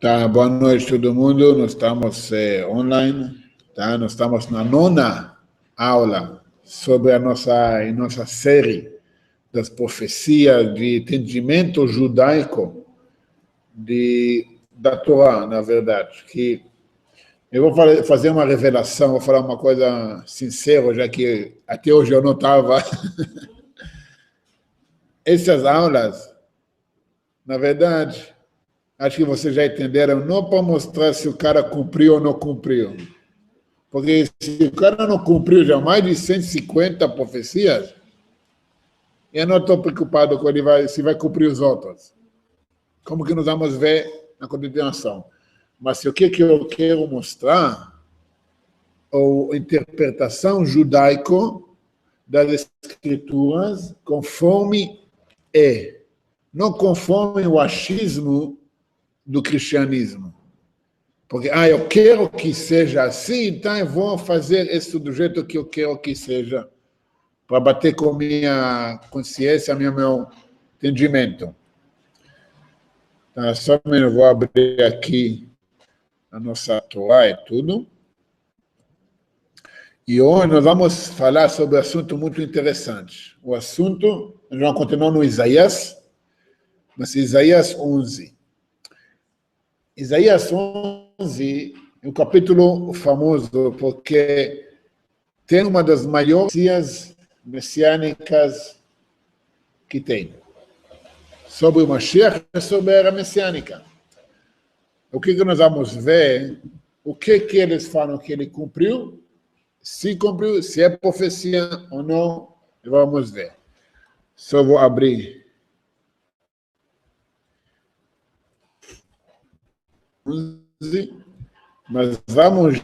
Tá, boa noite todo mundo. Nós estamos online, tá? Nós estamos na 9ª aula sobre a nossa série das profecias de entendimento judaico da Torá, na verdade. Que eu vou fazer uma revelação, vou falar uma coisa sincera, já que até hoje eu não estava. Essas aulas, na verdade, acho que vocês já entenderam, não para mostrar se o cara cumpriu ou não cumpriu. Porque se o cara não cumpriu já mais de 150 profecias, eu não estou preocupado com ele se vai cumprir os outros. Como que nós vamos ver na continuação. Mas o que eu quero mostrar é a interpretação judaico das escrituras conforme é, não conforme o achismo do cristianismo. Porque, eu quero que seja assim, então eu vou fazer isso do jeito que eu quero que seja, para bater com minha consciência, meu entendimento. Então, só eu vou abrir aqui a nossa Torá e tudo. E hoje nós vamos falar sobre um assunto muito interessante. O assunto, nós vamos continuar no Isaías, mas Isaías 11. Isaías 11 é um capítulo famoso porque tem uma das maiores profecias messiânicas que tem. Sobre o Mashiach e sobre a era messiânica. O que nós vamos ver? O que eles falam que ele cumpriu? Se cumpriu, se é profecia ou não, vamos ver. Só vou abrir. Mas vamos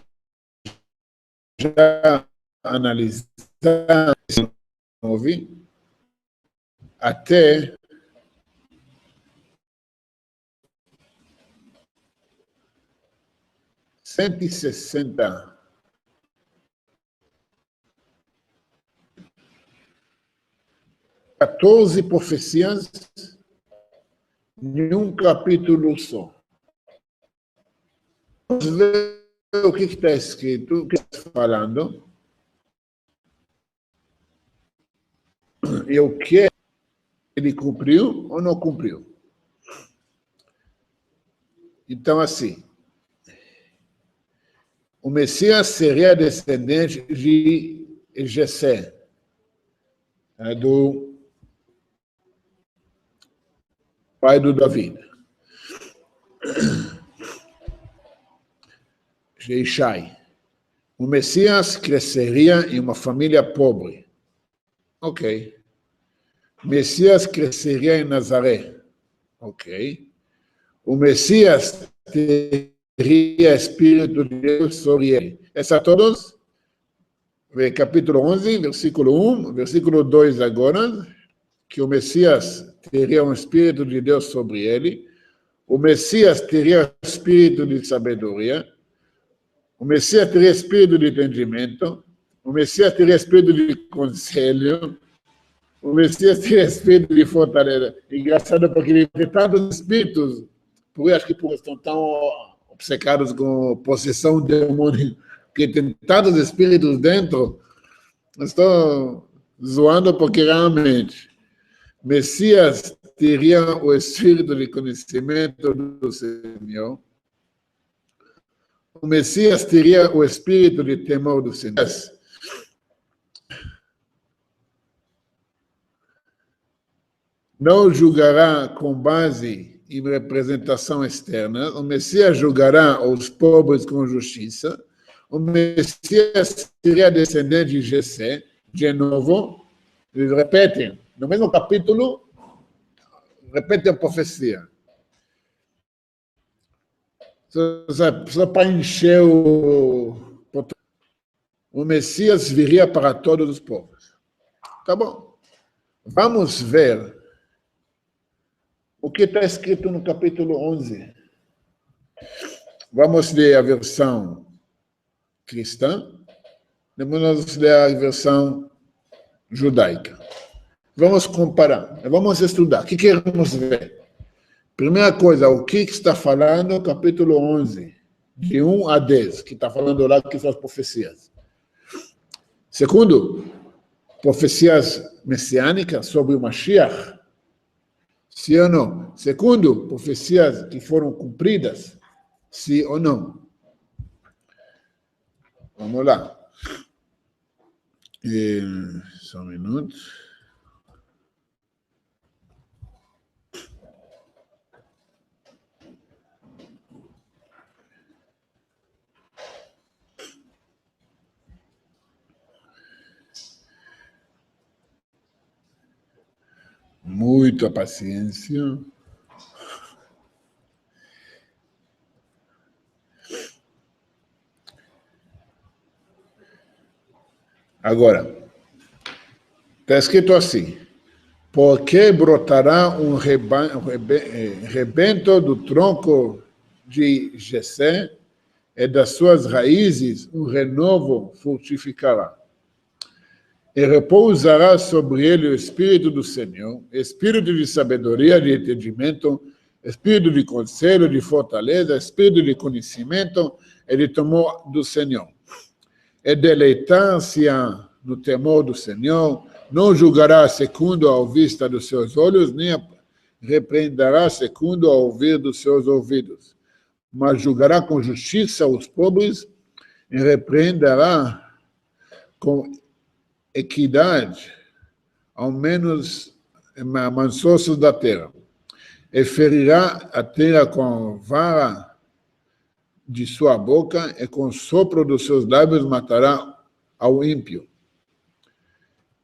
já analisar até cento e 160. Quatorze profecias em um capítulo só. Vamos ver o que está escrito, o que está falando. E o que ele cumpriu ou não cumpriu. Então, assim, o Messias seria descendente de Jessé, do pai do Davi. Ishai. O Messias cresceria em uma família pobre. Ok. O Messias cresceria em Nazaré. Ok. O Messias teria Espírito de Deus sobre ele. Essa todos, capítulo 11, versículo 1, versículo 2 agora, que o Messias teria um Espírito de Deus sobre ele. O Messias teria Espírito de sabedoria. O Messias teria espírito de entendimento, o Messias teria espírito de conselho, o Messias teria espírito de fortaleza. Engraçado porque ele tem tantos espíritos, por acho que estão tão obcecados com possessão demônica, que tem tantos espíritos dentro, estou zoando porque realmente Messias teria o espírito de conhecimento do Senhor. O Messias teria o espírito de temor do Senhor. Não julgará com base em representação externa. O Messias julgará os pobres com justiça. O Messias seria descendente de Jessé. De novo, eles repetem, no mesmo capítulo, repetem a profecia. Só para encher o Messias viria para todos os povos. Tá bom. Vamos ver o que está escrito no capítulo 11. Vamos ler a versão cristã, depois vamos ler a versão judaica. Vamos comparar, vamos estudar. O que queremos ver? Primeira coisa, o que está falando no capítulo 11, de 1 a 10, que está falando lá que são as profecias. Segundo, profecias messiânicas sobre o Mashiach, sim ou não? Segundo, profecias que foram cumpridas, sim ou não? Vamos lá. Só um minuto. Muita paciência. Agora, está escrito assim: porque brotará um rebento do tronco de Jessé, e das suas raízes um renovo frutificará. E repousará sobre ele o Espírito do Senhor, Espírito de sabedoria, de entendimento, Espírito de conselho, de fortaleza, Espírito de conhecimento e de temor do Senhor. E deleitar-se-á no temor do Senhor, não julgará segundo a vista dos seus olhos, nem repreenderá segundo a ouvir dos seus ouvidos, mas julgará com justiça os pobres e repreenderá com equidade, ao menos mansosos da terra, e ferirá a terra com vara de sua boca, e com sopro dos seus lábios matará ao ímpio.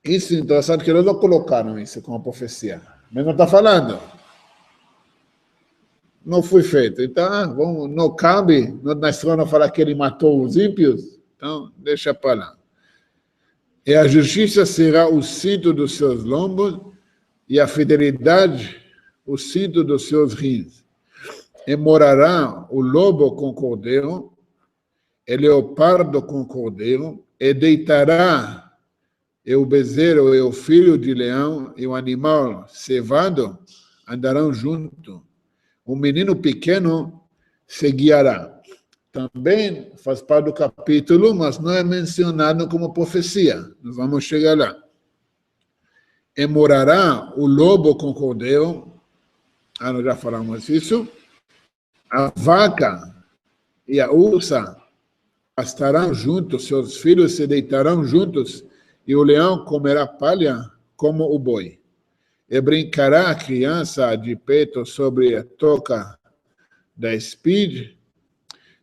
Isso é interessante, que eles não colocaram isso como profecia, mas não está falando. Não foi feito. Então, não cabe na história falar que ele matou os ímpios, então deixa para lá. E a justiça será o cinto dos seus lombos, e a fidelidade o cinto dos seus rins. E morará o lobo com o cordeiro, e leopardo com o cordeiro, e deitará e o bezerro e o filho de leão e o animal cevado andarão junto. O menino pequeno se guiará. Também faz parte do capítulo, mas não é mencionado como profecia. Nós vamos chegar lá. E morará o lobo com o cordeiro. Nós já falamos isso. A vaca e a ursa pastarão juntos, seus filhos se deitarão juntos, e o leão comerá palha como o boi. E brincará a criança de peito sobre a toca da espide,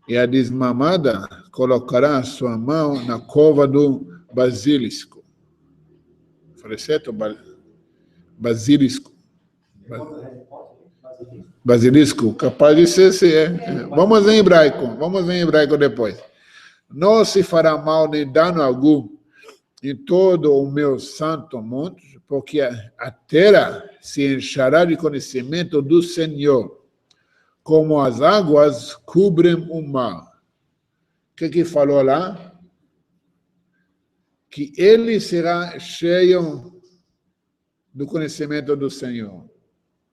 e a desmamada colocará sua mão na cova do basilisco. Falei certo? Basilisco. Basilisco, capaz de ser, sim, é. Vamos em hebraico depois. Não se fará mal nem dano algum em todo o meu santo monte, porque a terra se enchará de conhecimento do Senhor, como as águas cobrem o mar. O que falou lá? Que ele será cheio do conhecimento do Senhor.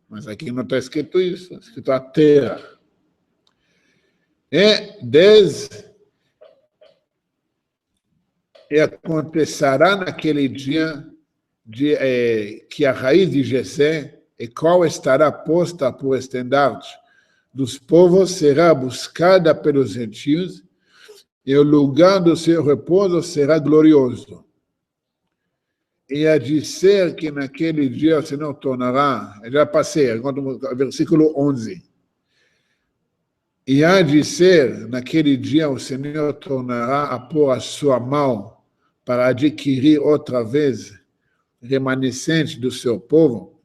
Mas aqui não está escrito isso, está escrito a terra. E acontecerá naquele dia que a raiz de Jessé, e qual estará posta por estandarte dos povos, será buscada pelos gentios, e o lugar do seu repouso será glorioso. E há de ser que naquele dia o Senhor tornará, já passei, agora versículo 11. E há de ser naquele dia o Senhor tornará a pôr a sua mão para adquirir outra vez remanescente do seu povo,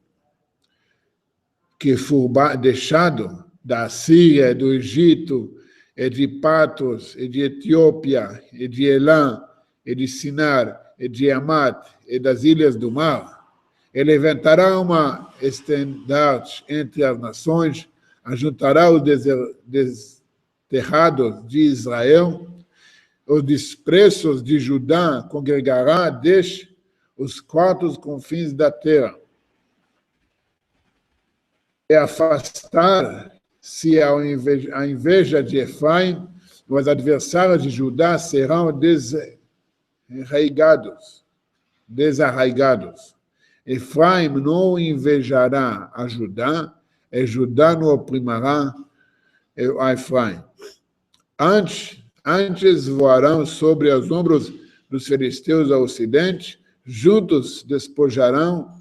que foi deixado da Síria, do Egito, e de Patros, e de Etiópia, e de Elã, e de Sinar, e de Amat, e das ilhas do mar. Ele levantará uma estendarte entre as nações, ajuntará os desterrados de Israel, os dispersos de Judá congregará desde os quatro confins da terra. é afastar-se a inveja de Efraim, os adversários de Judá serão desarraigados. Efraim não invejará a Judá, e Judá não oprimirá a Efraim. Antes voarão sobre os ombros dos filisteus ao ocidente, juntos despojarão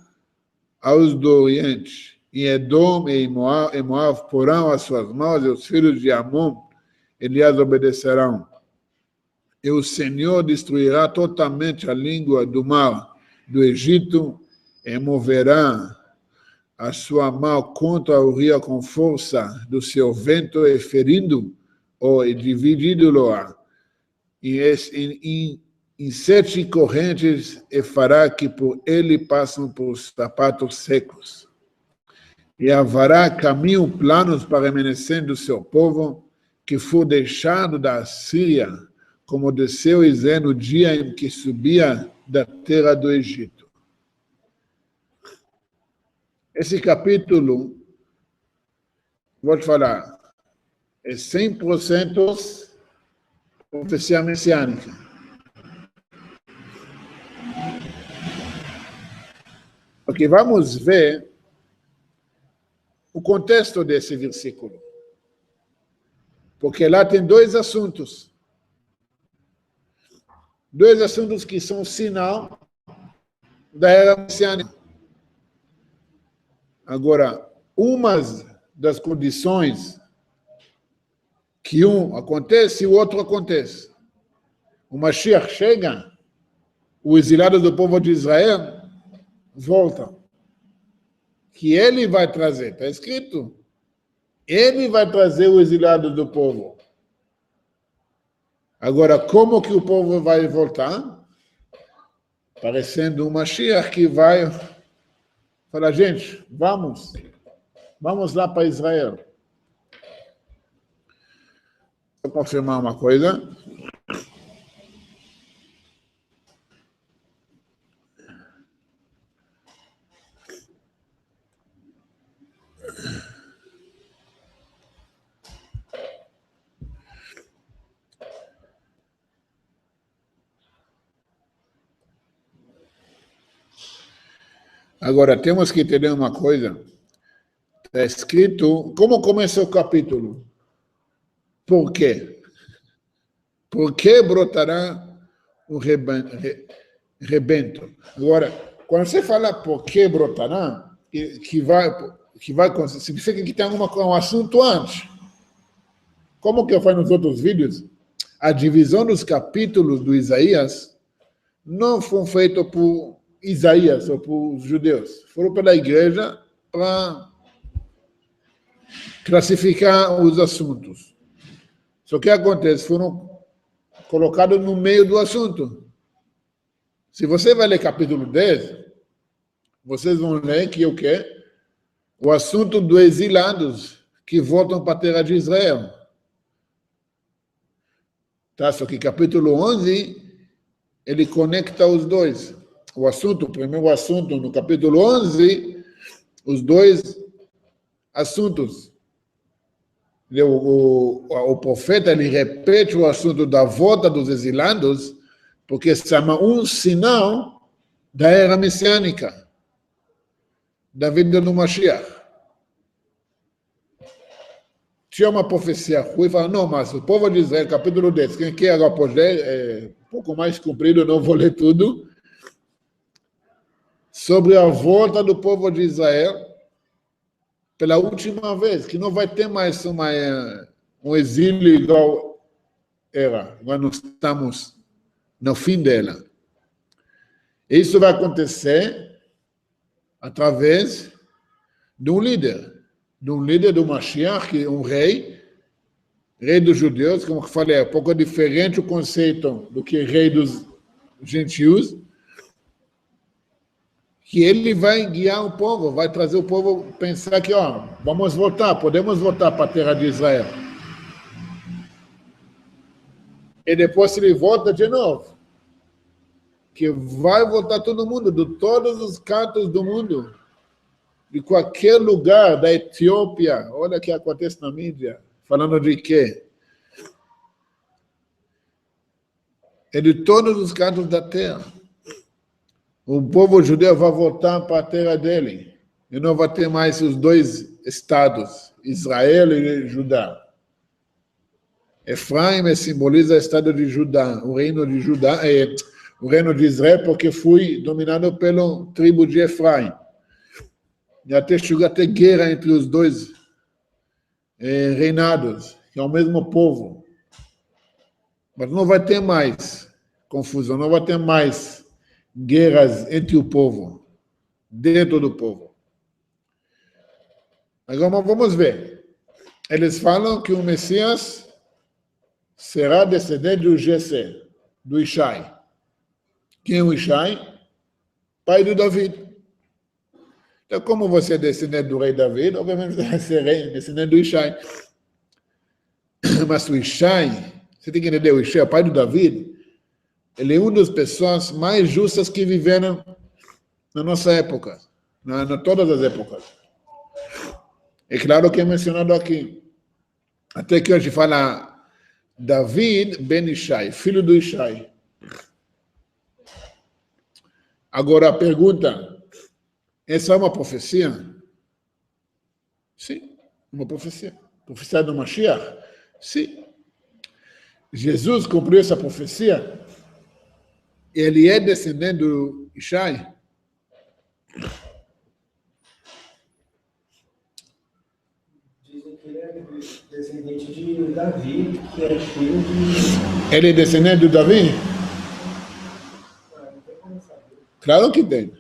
aos do oriente. Em Edom e Moab porão as suas mãos, e os filhos de Amon lhes obedecerão. E o Senhor destruirá totalmente a língua do mar do Egito, e moverá a sua mão contra o rio com força do seu vento, e ferindo-o e dividindo-o em 7 correntes, e fará que por ele passem por sapatos secos. E haverá caminho planos para o remanescente do seu povo, que for deixado da Síria, como desceu Isé no dia em que subia da terra do Egito. Esse capítulo, vou te falar, é 100% profecia messiânica. Porque vamos ver o contexto desse versículo. Porque lá tem 2 assuntos. 2 assuntos que são sinal da era messiânica. Agora, uma das condições que um acontece e o outro acontece. O Mashiach chega, o exilado do povo de Israel volta. Que ele vai trazer, está escrito. Ele vai trazer o exilado do povo. Agora, como que o povo vai voltar? Parecendo um Mashiach que vai falar, gente, vamos lá para Israel. Vou confirmar uma coisa. Agora, temos que entender uma coisa. Está escrito, como começa o capítulo? Por quê? Por que brotará o rebento? Agora, quando você fala por que brotará, que vai significa que tem um assunto antes. Como que eu faço nos outros vídeos? A divisão dos capítulos do Isaías não foi feita por Isaías ou por judeus. Foram pela igreja para classificar os assuntos. Só que acontece, foram colocados no meio do assunto. Se você vai ler capítulo 10, vocês vão ler que o quê? O assunto dos exilados que voltam para a terra de Israel. Tá? Só que capítulo 11, ele conecta os dois. O primeiro assunto no capítulo 11, os 2 assuntos. O profeta, ele repete o assunto da volta dos exilados, porque se chama um sinal da era messiânica, da vinda do Mashiach. Tinha uma profecia ruim, fala, não, mas o povo de Israel, capítulo 10, quem quer agora pode ler, é um pouco mais comprido, não vou ler tudo, sobre a volta do povo de Israel pela última vez, que não vai ter mais um exílio igual era. Agora nós estamos no fim dela. Isso vai acontecer através de um líder do Mashiach, que é um rei dos judeus, como eu falei, é um pouco diferente o conceito do que rei dos gentios, que ele vai guiar o povo, vai trazer o povo a pensar que, podemos voltar para a terra de Israel. E depois ele volta de novo, que vai voltar todo mundo, de todos os cantos do mundo, de qualquer lugar da Etiópia. Olha o que acontece na mídia. Falando de quê? É de todos os cantos da terra. O povo judeu vai voltar para a terra dele. E não vai ter mais os dois estados, Israel e Judá. Efraim simboliza o estado de Judá, o reino de Judá, o reino de Israel, porque foi dominado pela tribo de Efraim. E até chegou a ter guerra entre os dois reinados, que é o mesmo povo. Mas não vai ter mais confusão, não vai ter mais guerras entre o povo, dentro do povo. Agora vamos ver. Eles falam que o Messias será descendente do Jessé, do Ishai. Quem é o Ishai? Pai do David. Então, como você é descendente do rei David, obviamente você vai ser descendente do Ishai. Mas o Ishai, você tem que entender, o Ishai, o pai do David, ele é uma das pessoas mais justas que viveram na nossa época, na todas as épocas. É claro que é mencionado aqui. Até que hoje fala David ben Ishai, filho do Ishai. Agora a pergunta, essa é uma profecia? Sim, uma profecia. Profecia do Mashiach? Sim. Jesus cumpriu essa profecia? Ele é descendente do Ishai? Dizem que ele é descendente de Davi, que é filho de... Ele é descendente do Davi? Não tem como saber. Claro que tem.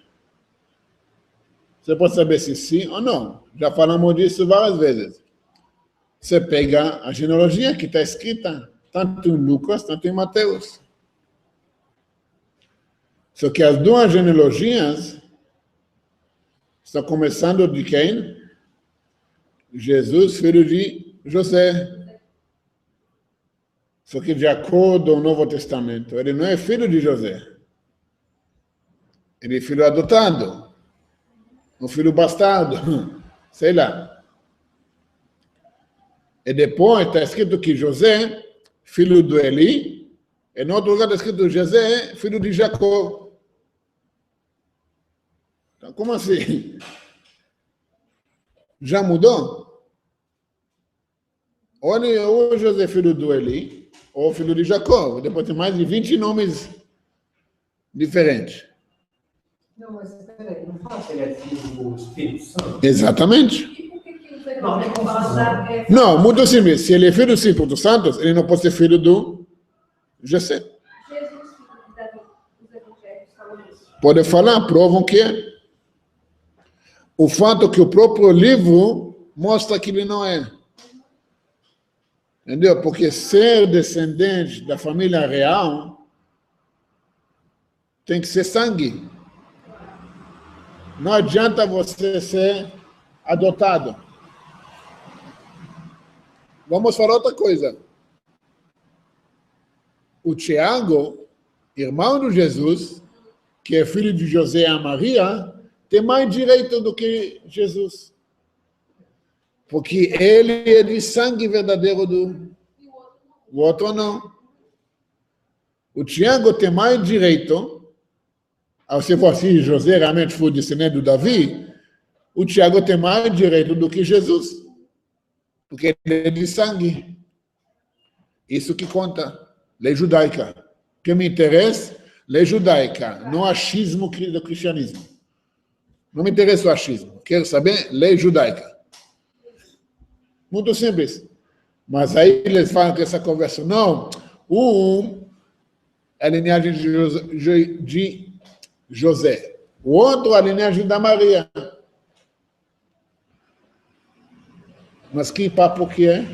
Você pode saber se sim ou não. Já falamos disso várias vezes. Você pega a genealogia que está escrita, tanto em Lucas, tanto em Mateus. Só que as duas genealogias estão começando de quem? Jesus, filho de José. Só que de acordo com o Novo Testamento, ele não é filho de José. Ele é filho adotado. Um filho bastardo. Sei lá. E depois está escrito que José, filho do Eli, e em outro lugar está escrito José, filho de Jacó. Então, como assim? Já mudou? Olha, ou José, filho do Eli, ou filho de Jacó. Depois tem mais de 20 nomes diferentes. Não, mas peraí, não fala que ele é filho do Espírito Santo? Exatamente. Não, tem como falar. Não, muito simples. Se ele é filho do Espírito Santo, ele não pode ser filho do José. Jesus, filho de Davi, os evangelhos falam isso. Pode falar, provam que é. O fato que o próprio livro mostra que ele não é. Entendeu? Porque ser descendente da família real tem que ser sangue. Não adianta você ser adotado. Vamos falar outra coisa. O Tiago, irmão de Jesus, que é filho de José e Maria, tem mais direito do que Jesus. Porque ele é de sangue verdadeiro do... O outro não. O Tiago tem mais direito, se fosse José realmente foi descendente do Davi, o Tiago tem mais direito do que Jesus. Porque ele é de sangue. Isso que conta. Lei judaica. O que me interessa? Lei judaica, não achismo do cristianismo. Não me interessa o achismo. Quero saber lei judaica. Muito simples. Mas aí eles falam que essa conversa, não, é a linhagem de José. O outro é a linhagem da Maria. Mas que papo que é?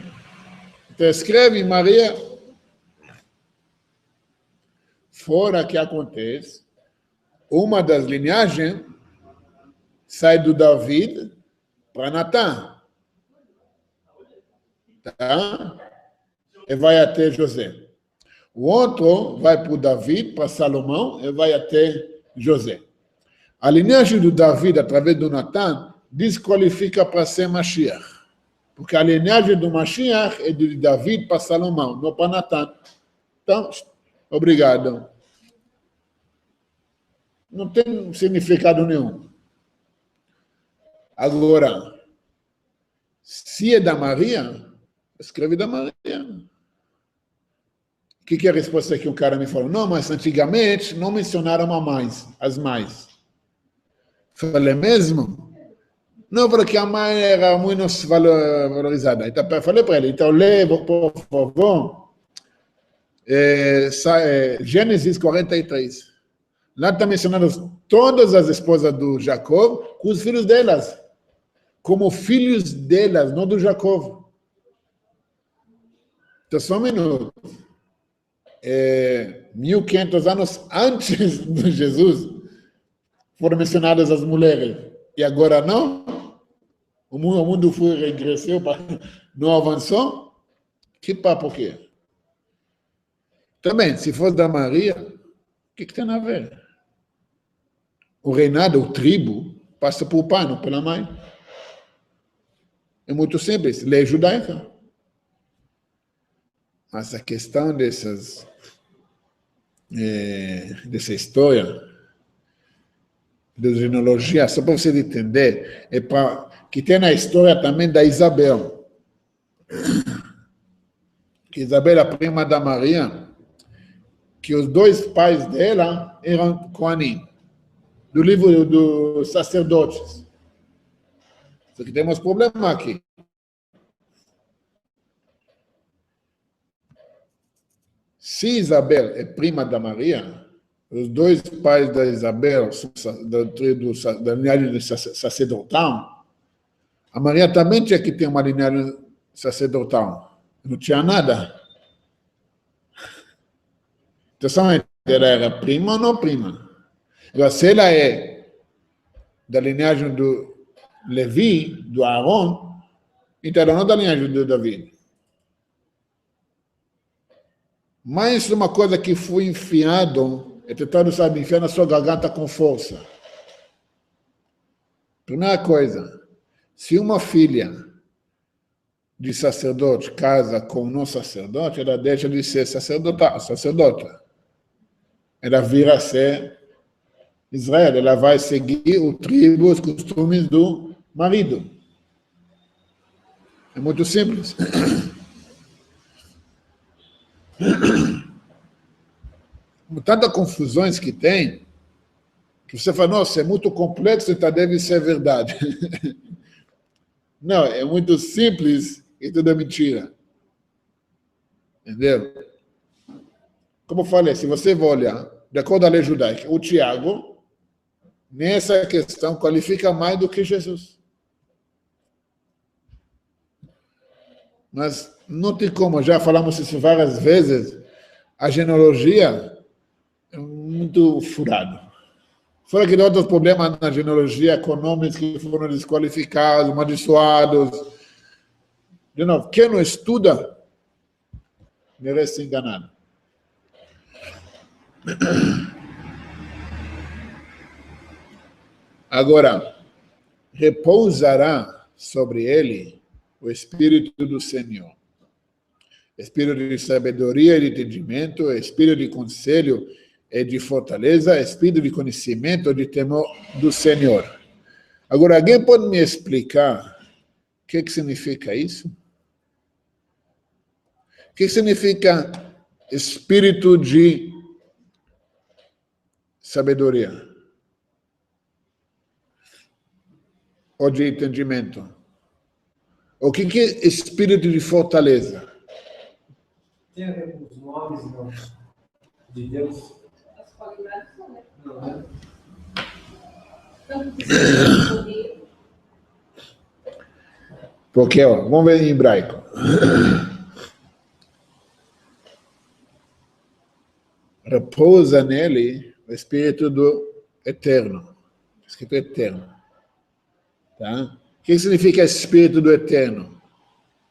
Então escreve Maria, fora que acontece, uma das linhagens sai do David para Natã. Tá? E vai até José. O outro vai para o David, para Salomão, e vai até José. A linhagem do David, através do Natã, desqualifica para ser Mashiach. Porque a linhagem do Mashiach é de David para Salomão, não para Natan. Então, obrigado. Não tem significado nenhum. Agora, se é da Maria, escreve da Maria. O que é a resposta que o cara me falou? Não, mas antigamente não mencionaram as mães. Falei mesmo? Não, porque a mãe era muito valorizada. Então, falei para ele, então lê, por favor, Gênesis 43. Lá está mencionando todas as esposas do Jacó com os filhos delas, como filhos delas, não do Jacó. Então, só um minuto. 1500 anos antes de Jesus, foram mencionadas as mulheres. E agora não? O mundo foi regressou, não avançou? Que papo que é? Também, se fosse da Maria, o que tem a ver? O reinado, o tribo, passa por pai, não pela mãe. É muito simples, lei judaica. Mas a questão dessa história, de genealogia, só para você entender, é para que tem a história também da Isabel. Que Isabel, a prima da Maria, que os dois pais dela eram Kohanim, do livro dos sacerdotes. Só que temos problema aqui. Se Isabel é prima da Maria, os dois pais da Isabel, da linhagem sacerdotal, a Maria também tinha que ter uma linhagem sacerdotal. Não tinha nada. Então, ela era prima ou não prima? Agora, se ela é da linhagem do Levi, do Aaron, então ela não é da linhagem do Davi. Mas uma coisa que foi enfiado, é tentando, sabe, enfiar na sua garganta com força. Primeira coisa, se uma filha de sacerdote casa com um não sacerdote, ela deixa de ser sacerdota. Ela vira a ser Israel, ela vai seguir o tribo, os costumes do marido. É muito simples. Tantas confusões que tem, que você fala, nossa, é muito complexo, então deve ser verdade. Não, é muito simples e tudo é mentira. Entendeu? Como eu falei, se você for olhar, de acordo com a lei judaica, o Tiago, nessa questão, qualifica mais do que Jesus. Mas não tem como, já falamos isso várias vezes, a genealogia é muito furado. Fora que tem outros problemas na genealogia econômica que foram desqualificados, amaldiçoados. De novo, quem não estuda merece ser enganado. Agora, repousará sobre ele o Espírito do Senhor. Espírito de sabedoria e de entendimento, espírito de conselho e de fortaleza, espírito de conhecimento e de temor do Senhor. Agora, alguém pode me explicar o que significa isso? O que significa espírito de sabedoria? Ou de entendimento? O que é espírito de fortaleza? Tem a ver com os nomes, não, de Deus? As qualidades são, né? Não, né? Tanto que se poder. Porque, ó, vamos ver em hebraico. Repousa nele o Espírito do Eterno. Escrito Eterno. Tá? O que significa Espírito do Eterno?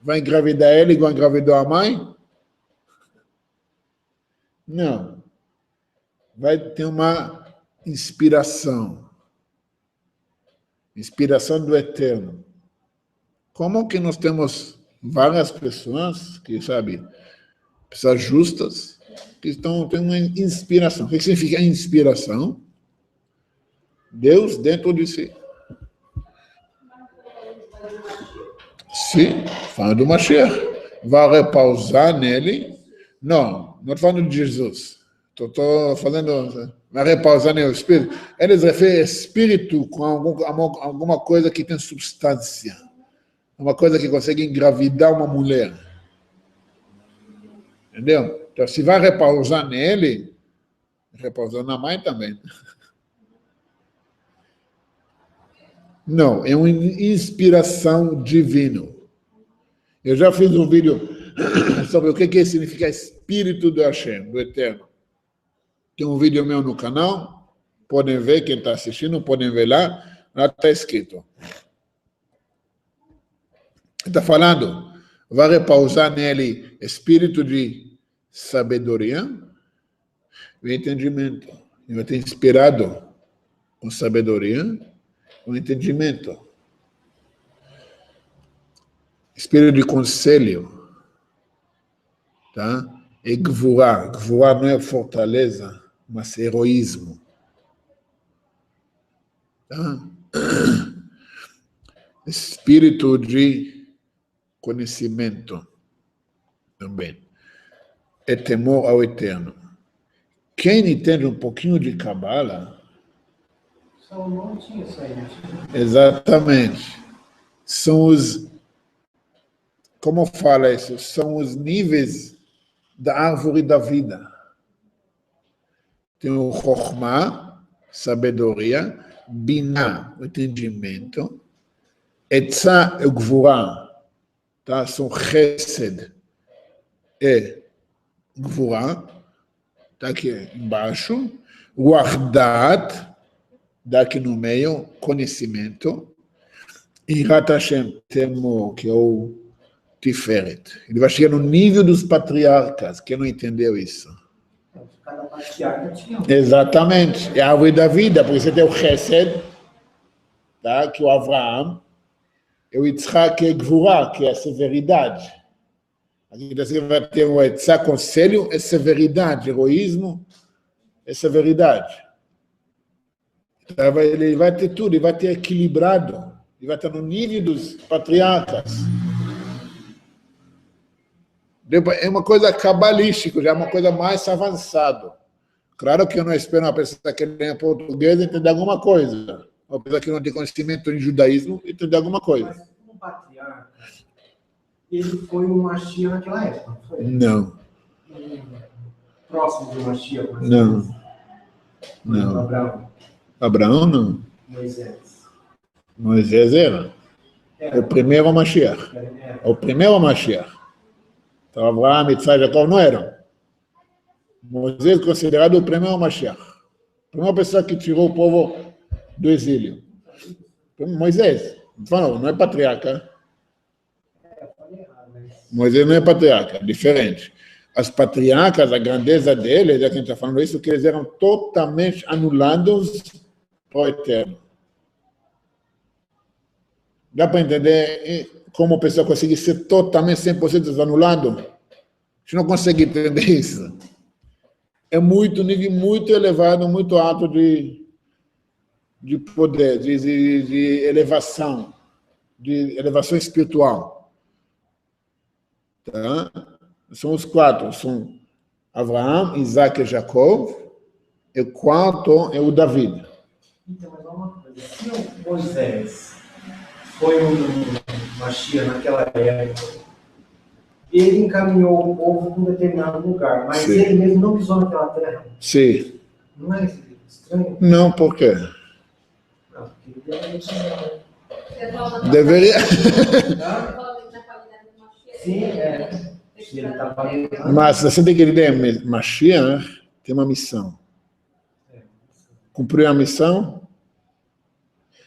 Vai engravidar ele igual engravidou a mãe? Não. Vai ter uma inspiração. inspiração do Eterno. Como que nós temos várias pessoas que, sabe, pessoas justas, que têm uma inspiração. O que significa inspiração? Deus dentro de si. Sim, falando do Mashiach. Vai repousar nele. Não estou falando de Jesus. Estou falando, vai repousar nele o Espírito. Eles referem Espírito com alguma coisa que tem substância. Uma coisa que consegue engravidar uma mulher. Entendeu? Então, se vai repousar nele, repousar na mãe também. Não, é uma inspiração divina. Eu já fiz um vídeo sobre o que significa Espírito do Hashem, do Eterno. Tem um vídeo meu no canal, podem ver, quem está assistindo, podem ver lá está escrito. Está falando, vai repousar nele espírito de sabedoria e entendimento. Ele vai ter inspirado com sabedoria e entendimento. Espírito de conselho. Tá? E gvurá. Gvurá não é fortaleza, mas heroísmo. Tá? Espírito de conhecimento também. É temor ao Eterno. Quem entende um pouquinho de Cabala... Salomão tinha isso aí. Exatamente. São os... Como fala isso? São os níveis da árvore da vida. Tem o Chokhmah, sabedoria, Binah, o entendimento, Etzah e Gvurah, tá? São Chesed e Gvurah, tá aqui embaixo, Wahdat, daqui no meio, conhecimento, e Yirat Hashem, temor, que é o Tiferet. Ele vai chegar no nível dos patriarcas. Quem não entendeu isso? Cada patriarca tinha um. Exatamente. É a árvore da vida, porque você tem o Chesed, tá? Que é o Avraham, e o Yitzhak, que é Gvurah, que é a severidade. Aqui você vai ter o Etzá, conselho, é severidade, heroísmo, é severidade. Então, ele vai ter tudo, ele vai ter equilibrado, ele vai estar no nível dos patriarcas. É uma coisa cabalística, já é uma coisa mais avançada. Claro que eu não espero uma pessoa que leia português entender alguma coisa. Uma pessoa que não tem conhecimento em judaísmo entender alguma coisa. Mas como patriarca, ele foi um Mashiach naquela época, não foi? Não. Próximo do Mashiach, por exemplo. Não. Não. Abraão. Abraão não. Moisés. Moisés era. É o primeiro Mashiach. É o primeiro Mashiach. Então, Abraão, Yitzhak e Jacó não eram. Moisés é considerado o primeiro Mashiach. A primeira pessoa que tirou o povo do exílio. Moisés. Não é patriarca. Moisés não é patriarca, diferente. As patriarcas, a grandeza deles, já que a gente está falando isso, que eles eram totalmente anulados para o Eterno. Dá para entender como a pessoa consegue ser totalmente 100% anulado? A gente não consegue entender isso. É muito nível muito elevado, muito alto de poder, de elevação espiritual. Tá? São os quatro, são Abraão, Isaac e Jacó, e o quarto é o David. Então, mas uma coisa, se o Moisés foi um Mashiach naquela época, ele encaminhou o povo para um determinado lugar, mas Sim. ele mesmo não pisou naquela terra. Sim. Não é estranho? Não, por quê? Não, porque ele deveria ensinar. Você fala Deveria. na qualidade do Mashiach. Sim, é. Se ele está falando. Mas você tem que entender, Mashiach tem uma missão. Cumpriu a missão?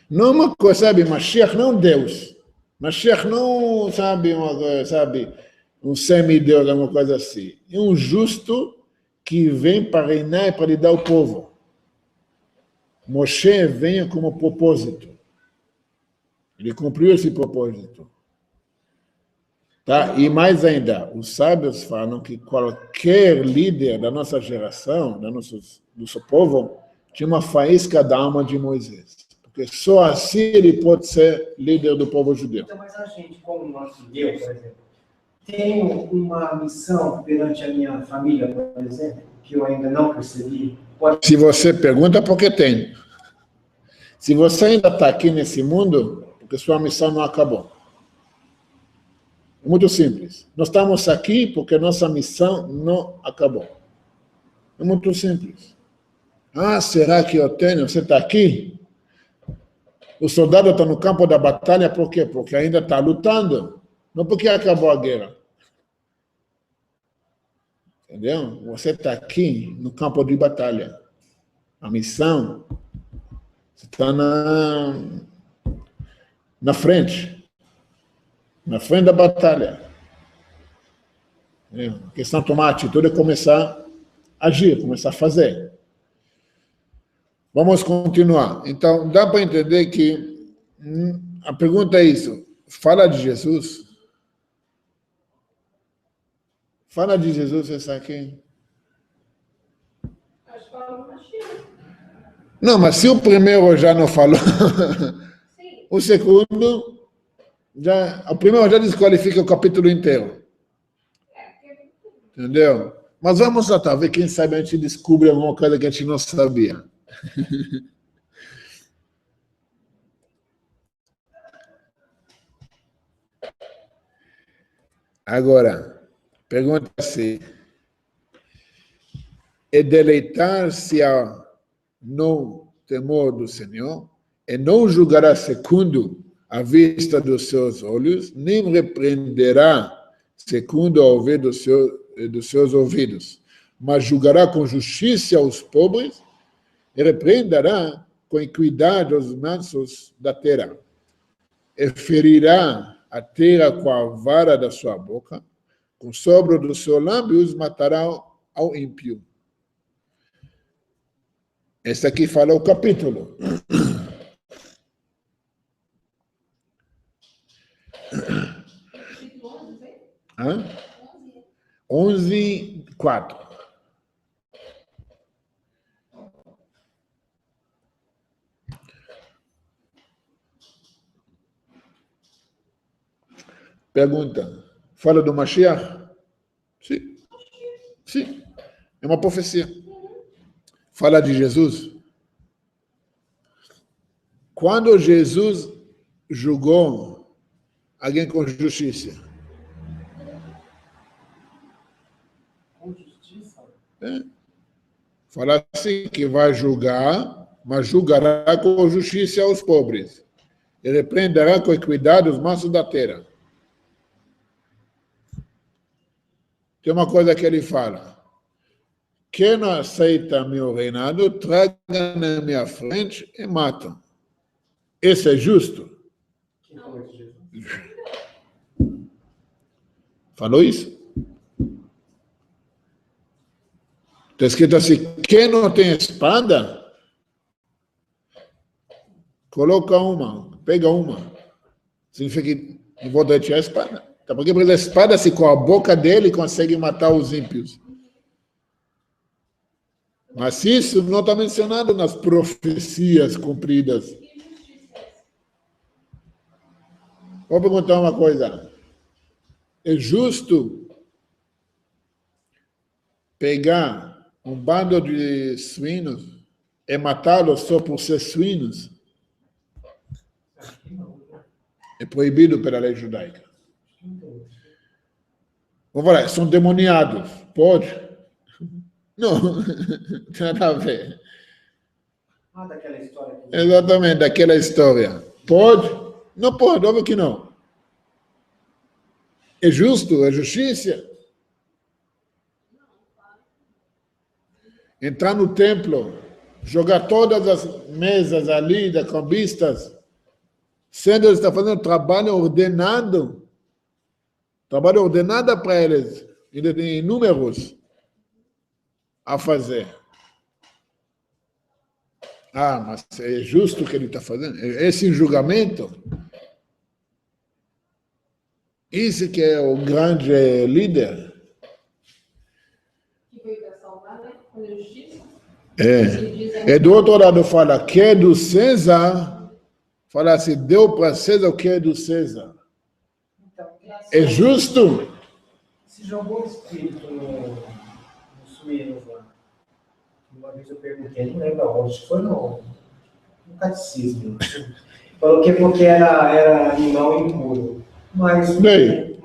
Não é uma coisa, sabe, Mashiach não é Deus. Mashiach não, sabe, um semideus, alguma coisa assim. É um justo que vem para reinar e para lidar o povo. Moshe vem como propósito. Ele cumpriu esse propósito. Tá? E mais ainda, os sábios falam que qualquer líder da nossa geração, do nosso povo, tinha uma faísca da alma de Moisés. Porque só assim ele pode ser líder do povo judeu. Então, mas a gente, como nosso Deus, por exemplo, tenho uma missão perante a minha família, por exemplo, que eu ainda não percebi. Se você pergunta, porque tem. Se você ainda está aqui nesse mundo, porque sua missão não acabou. Muito simples. Nós estamos aqui porque nossa missão não acabou. É muito simples. Ah, será que eu tenho? Você está aqui? O soldado está no campo da batalha por quê? Porque ainda está lutando. Não porque acabou a guerra. Entendeu? Você está aqui no campo de batalha. A missão está na frente. Na frente da batalha. A questão de tomar atitude é começar a agir, começar a fazer. Vamos continuar. Então, dá para entender que a pergunta é isso. Fala de Jesus. Fala de Jesus, essa aqui. Acho que fala uma Mashiach. Não, mas se o primeiro já não falou, Sim. o segundo... o primeiro já desqualifica o capítulo inteiro. Entendeu? Mas vamos lá, talvez, quem sabe a gente descobre alguma coisa que a gente não sabia. Agora, pergunta-se, é deleitar-se no temor do Senhor, e não julgará segundo a vista dos seus olhos, nem repreenderá segundo a ouvir dos seus ouvidos, mas julgará com justiça os pobres e repreenderá com equidade os mansos da terra. E ferirá a terra com a vara da sua boca, com sobro dos seus lábios matará ao ímpio. Esse aqui fala o capítulo. Hã? 11:4. Pergunta, fala do Mashiach? Sim. Sim. É uma profecia. Fala de Jesus. Quando Jesus julgou alguém com justiça, fala assim que vai julgar, mas julgará com justiça aos pobres. E repreenderá com equidade os mansos da terra. Tem uma coisa que ele fala. Quem não aceita meu reinado, traga na minha frente e matam. Esse é justo? Quem falou de Jesus? Falou isso? Está escrito assim, quem não tem espada, coloca uma, pega uma. Significa que não vou dar a espada. Tá, porque a espada, se com a boca dele consegue matar os ímpios. Mas isso não está mencionado nas profecias cumpridas. Vou perguntar uma coisa. É justo pegar um bando de suínos e matá-los só por ser suínos? É proibido pela lei judaica. Vamos falar, são demoniados. Pode? Não, não tem nada a ver. Ah, daquela história. Exatamente, daquela história. Pode? Não pode, óbvio que não. É justo? É justiça? Entrar no templo, jogar todas as mesas ali da cambistas, sendo eles estão fazendo trabalho ordenado para eles, ainda tem inúmeros a fazer. Ah, mas é justo o que ele está fazendo? Esse julgamento Esse que é o grande líder. Que veio para salvar, né? Com a justiça. E do outro lado fala, que é do César, fala assim, deu para César o que é do César. Então, É justo? se jogou o espírito no suíno lá. Uma vez eu perguntei, não lembro onde, foi no catecismo. Falou que porque era animal impuro. Mas Bem,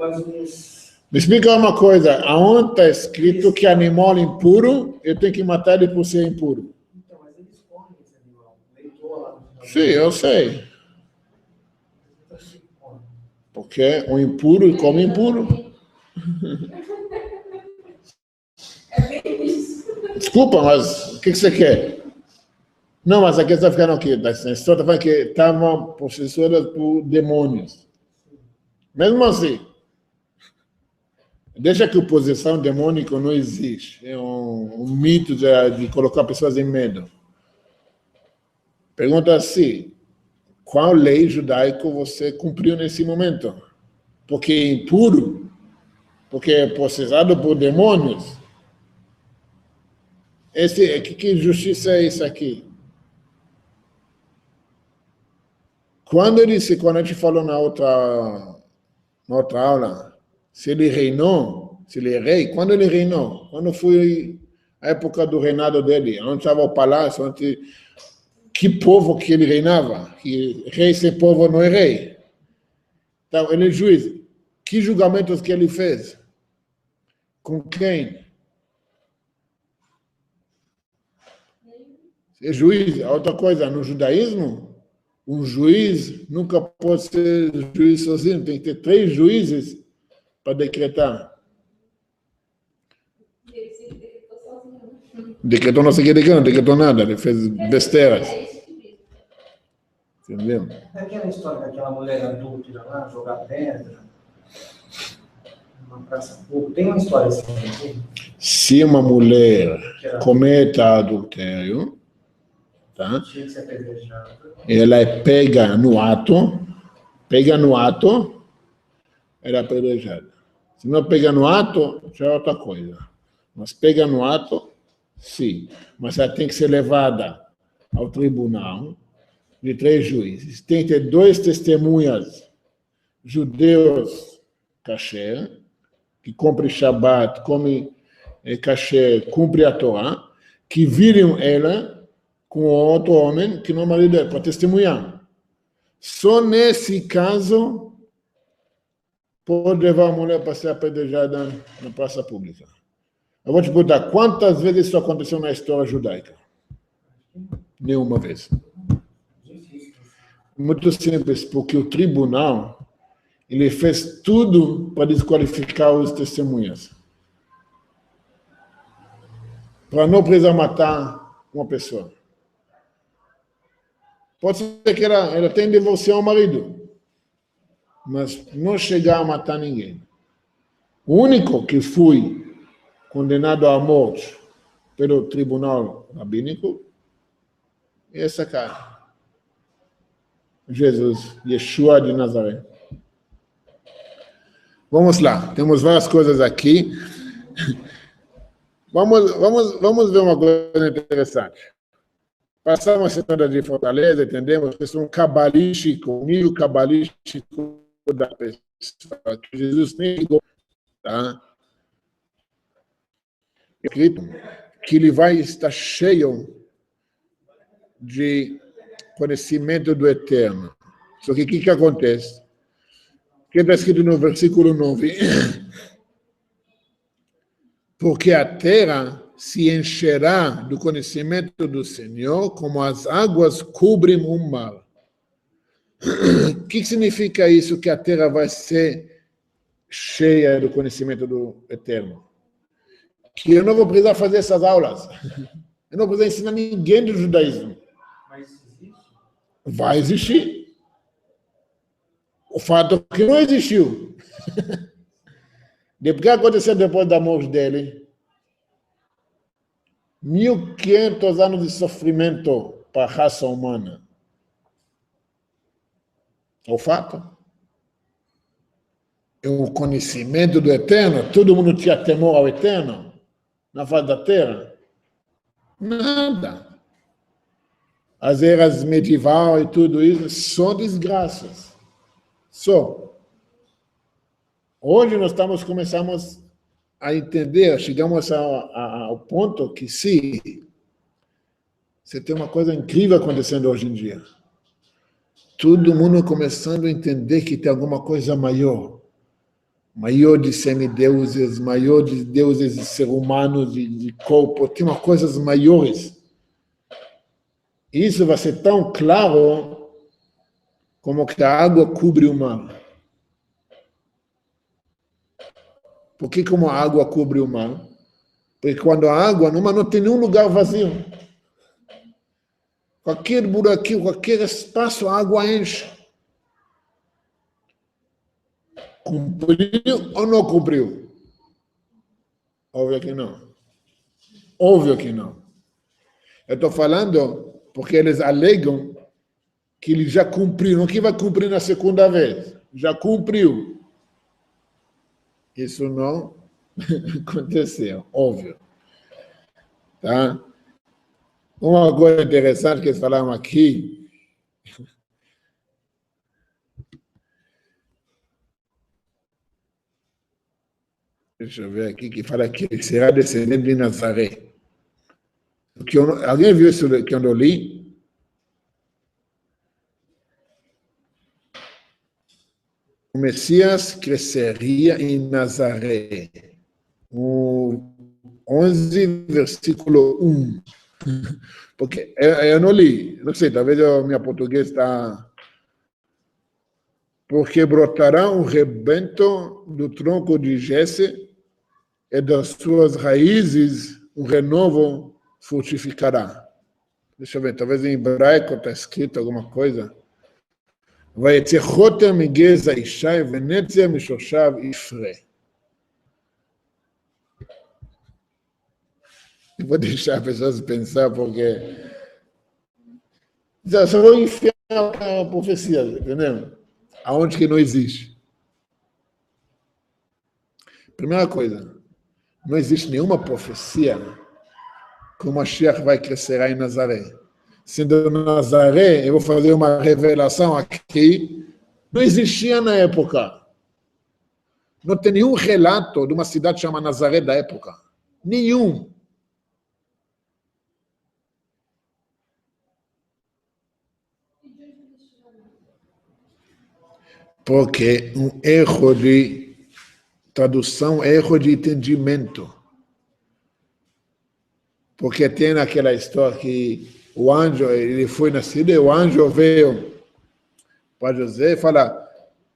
me explica uma coisa, aonde está escrito que animal impuro, eu tenho que matar ele por ser impuro? Então, mas eles comem esse animal. Leitor lá no final. Sim, eu sei. Porque o impuro come impuro. É bem isso. Desculpa, mas o que você quer? Não, mas aqui está ficando aqui. A história está falando que estavam possessoras por demônios. Mesmo assim, deixa que a possessão demônica não existe. É um mito de colocar pessoas em medo. Pergunta assim, qual lei judaica você cumpriu nesse momento? Porque é impuro? Porque é possessado por demônios? Que justiça é isso aqui? Quando a gente falou na outra aula, se ele reinou, se ele é rei, quando ele reinou? Quando foi a época do reinado dele? Onde estava o palácio? Que povo que ele reinava? Que rei sem povo não é rei. Então, ele é juiz. Que julgamentos que ele fez? Com quem? É juiz. Outra coisa, no judaísmo, um juiz nunca pode ser juiz sozinho. Tem que ter 3 juízes para decretar. Ele se decretou sozinho. Decretou não sei o que decretou, não decretou nada. Ele fez besteiras. É isso que diz. Entendeu? Aquela história daquela mulher adúltera lá, jogar pedra, numa praça pública. Tem uma história assim, né? Se uma mulher cometa adultério, tá? Tinha que ser apedrejada. Ela é pega no ato, ela é apedrejada. Se não pega no ato, já é outra coisa. Mas pega no ato, sim. Mas ela tem que ser levada ao tribunal de 3 juízes. Tem que ter 2 testemunhas judeus kasher, que cumprem Shabbat, come kasher, cumpre a Torá, que viram ela com outro homem que não é marido dela, para testemunhar. Só nesse caso pode levar a mulher para ser apedrejada na praça pública. Eu vou te perguntar, quantas vezes isso aconteceu na história judaica? Nenhuma vez. Muito simples, porque o tribunal ele fez tudo para desqualificar os testemunhas. Para não precisar matar uma pessoa. Pode ser que ela tenha de divorciar o marido, mas não chegar a matar ninguém. O único que foi condenado à morte pelo tribunal rabínico é essa cara. Jesus, Yeshua de Nazaré. Vamos lá, temos várias coisas aqui. Vamos ver uma coisa interessante. Passamos a semana de Fortaleza, entendemos que são cabalístico, o nível cabalístico da pessoa, que Jesus nem ligou, tá? Escrito que ele vai estar cheio de conhecimento do Eterno. Só que o que acontece? O que está escrito no versículo 9? Porque a terra se encherá do conhecimento do Senhor, como as águas cobrem o mar. O que significa isso, que a terra vai ser cheia do conhecimento do Eterno? Que eu não vou precisar fazer essas aulas. Eu não vou precisar ensinar ninguém do judaísmo. Mas existe? Vai existir. O fato é que não existiu. O que aconteceu depois da morte dele? 1500 anos de sofrimento para a raça humana. É o fato. o conhecimento do Eterno? Todo mundo tinha temor ao Eterno na face da terra? Nada. As eras medieval e tudo isso, só desgraças. Só. Hoje nós começamos a entender, chegamos ao ponto que sim, você tem uma coisa incrível acontecendo hoje em dia. Todo mundo começando a entender que tem alguma coisa maior. Maior de semideuses, maior de deuses de ser humano, de corpo. Tem umas coisas maiores. Isso vai ser tão claro como que a água cobre o mar. Por que como a água cobre o mar? Porque quando a água no mar não tem nenhum lugar vazio. Qualquer buraquinho, qualquer espaço, a água enche. Cumpriu ou não cumpriu? Óbvio que não. Óbvio que não. Eu estou falando porque eles alegam que ele já cumpriu, não que vai cumprir na segunda vez. Já cumpriu. Isso não aconteceu, óbvio. Tá? Uma coisa interessante que eles falaram aqui, deixa eu ver aqui, que fala que ele será descendente de Nazaré. Alguém viu isso que eu li? O Messias cresceria em Nazaré. O 11, versículo 1. Porque eu não li, não sei, talvez o meu português está... Porque brotará um rebento do tronco de Jesse e das suas raízes um renovo frutificará. Deixa eu ver, talvez em hebraico está escrito alguma coisa. Vai ter Rotem Migeza Ishai Venetzia Mishoshav Ifre. Eu vou deixar as pessoas pensar, porque só vou enfiar a profecia, entendeu? Aonde que não existe. Primeira coisa, não existe nenhuma profecia que o Mashiach vai crescer em Nazaré. Sendo Nazaré, eu vou fazer uma revelação aqui, não existia na época. Não tem nenhum relato de uma cidade chamada Nazaré da época. Nenhum. Porque um erro de tradução, erro de entendimento. Porque tem aquela história que o anjo, ele foi nascido e o anjo veio para José e fala,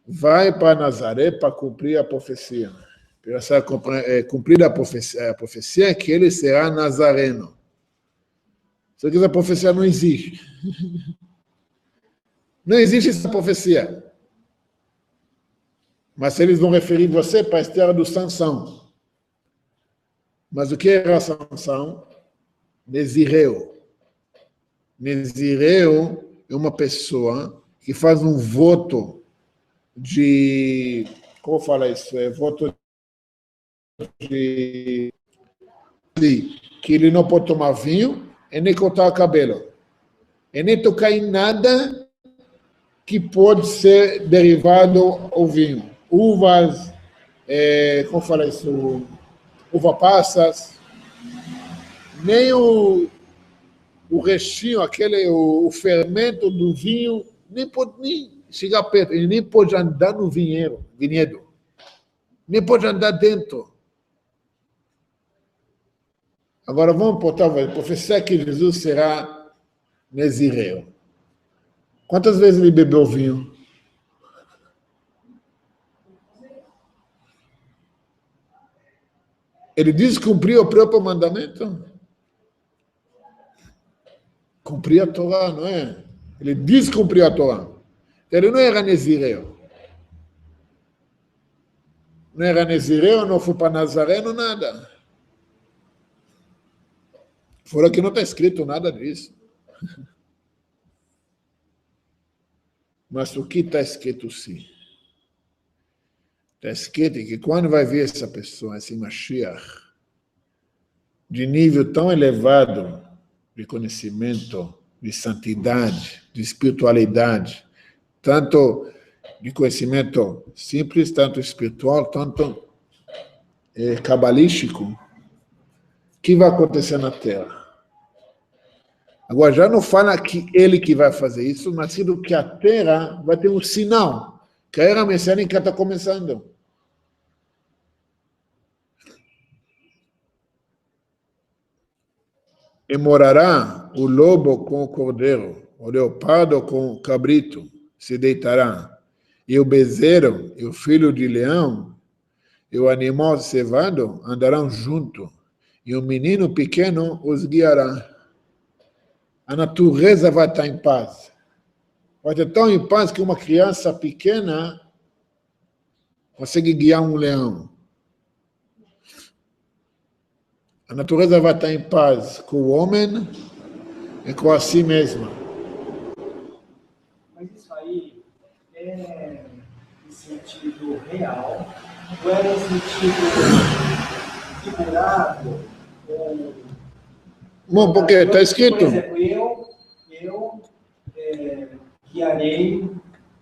vai para Nazaré para cumprir a profecia. Para cumprir a profecia é que ele será nazareno. Só que essa profecia não existe. Não existe essa profecia. Mas eles vão referir você para a história do Sansão. Mas o que era Sansão? Nezireu. Nezireu é uma pessoa que faz um voto de... Como fala isso? É voto de... Que ele não pode tomar vinho e nem cortar o cabelo. E nem tocar em nada que pode ser derivado ao vinho. Uvas, como fala isso? Uva passas, nem o restinho, o fermento do vinho, nem pode nem chegar perto, ele nem pode andar no vinhedo, nem pode andar dentro. Agora vamos botar a profecia que Jesus será Nezireu. Quantas vezes ele bebeu vinho? Ele descumpriu o próprio mandamento? Cumprir a Torá, não é? Ele descumpriu a Torá. Ele não era Nezireu. Não era Nezireu, não foi para Nazaré, não nada. Fora que não está escrito nada disso. Mas o que está escrito sim? Está escrito que quando vai ver essa pessoa, esse Mashiach, de nível tão elevado de conhecimento, de santidade, de espiritualidade, tanto de conhecimento simples, tanto espiritual, tanto cabalístico, o que vai acontecer na Terra? Agora, já não fala que ele que vai fazer isso, mas que a Terra vai ter um sinal, que a era messiânica está começando. E morará o lobo com o cordeiro, o leopardo com o cabrito se deitará, e o bezerro e o filho de leão e o animal cevado andarão junto, e o menino pequeno os guiará. A natureza vai estar em paz. Vai estar tão em paz que uma criança pequena consegue guiar um leão. A natureza vai estar em paz com o homem e com a si mesma. Mas isso aí é em sentido real ou é em sentido figurado? Bom, porque está escrito. Por exemplo, eu guiarei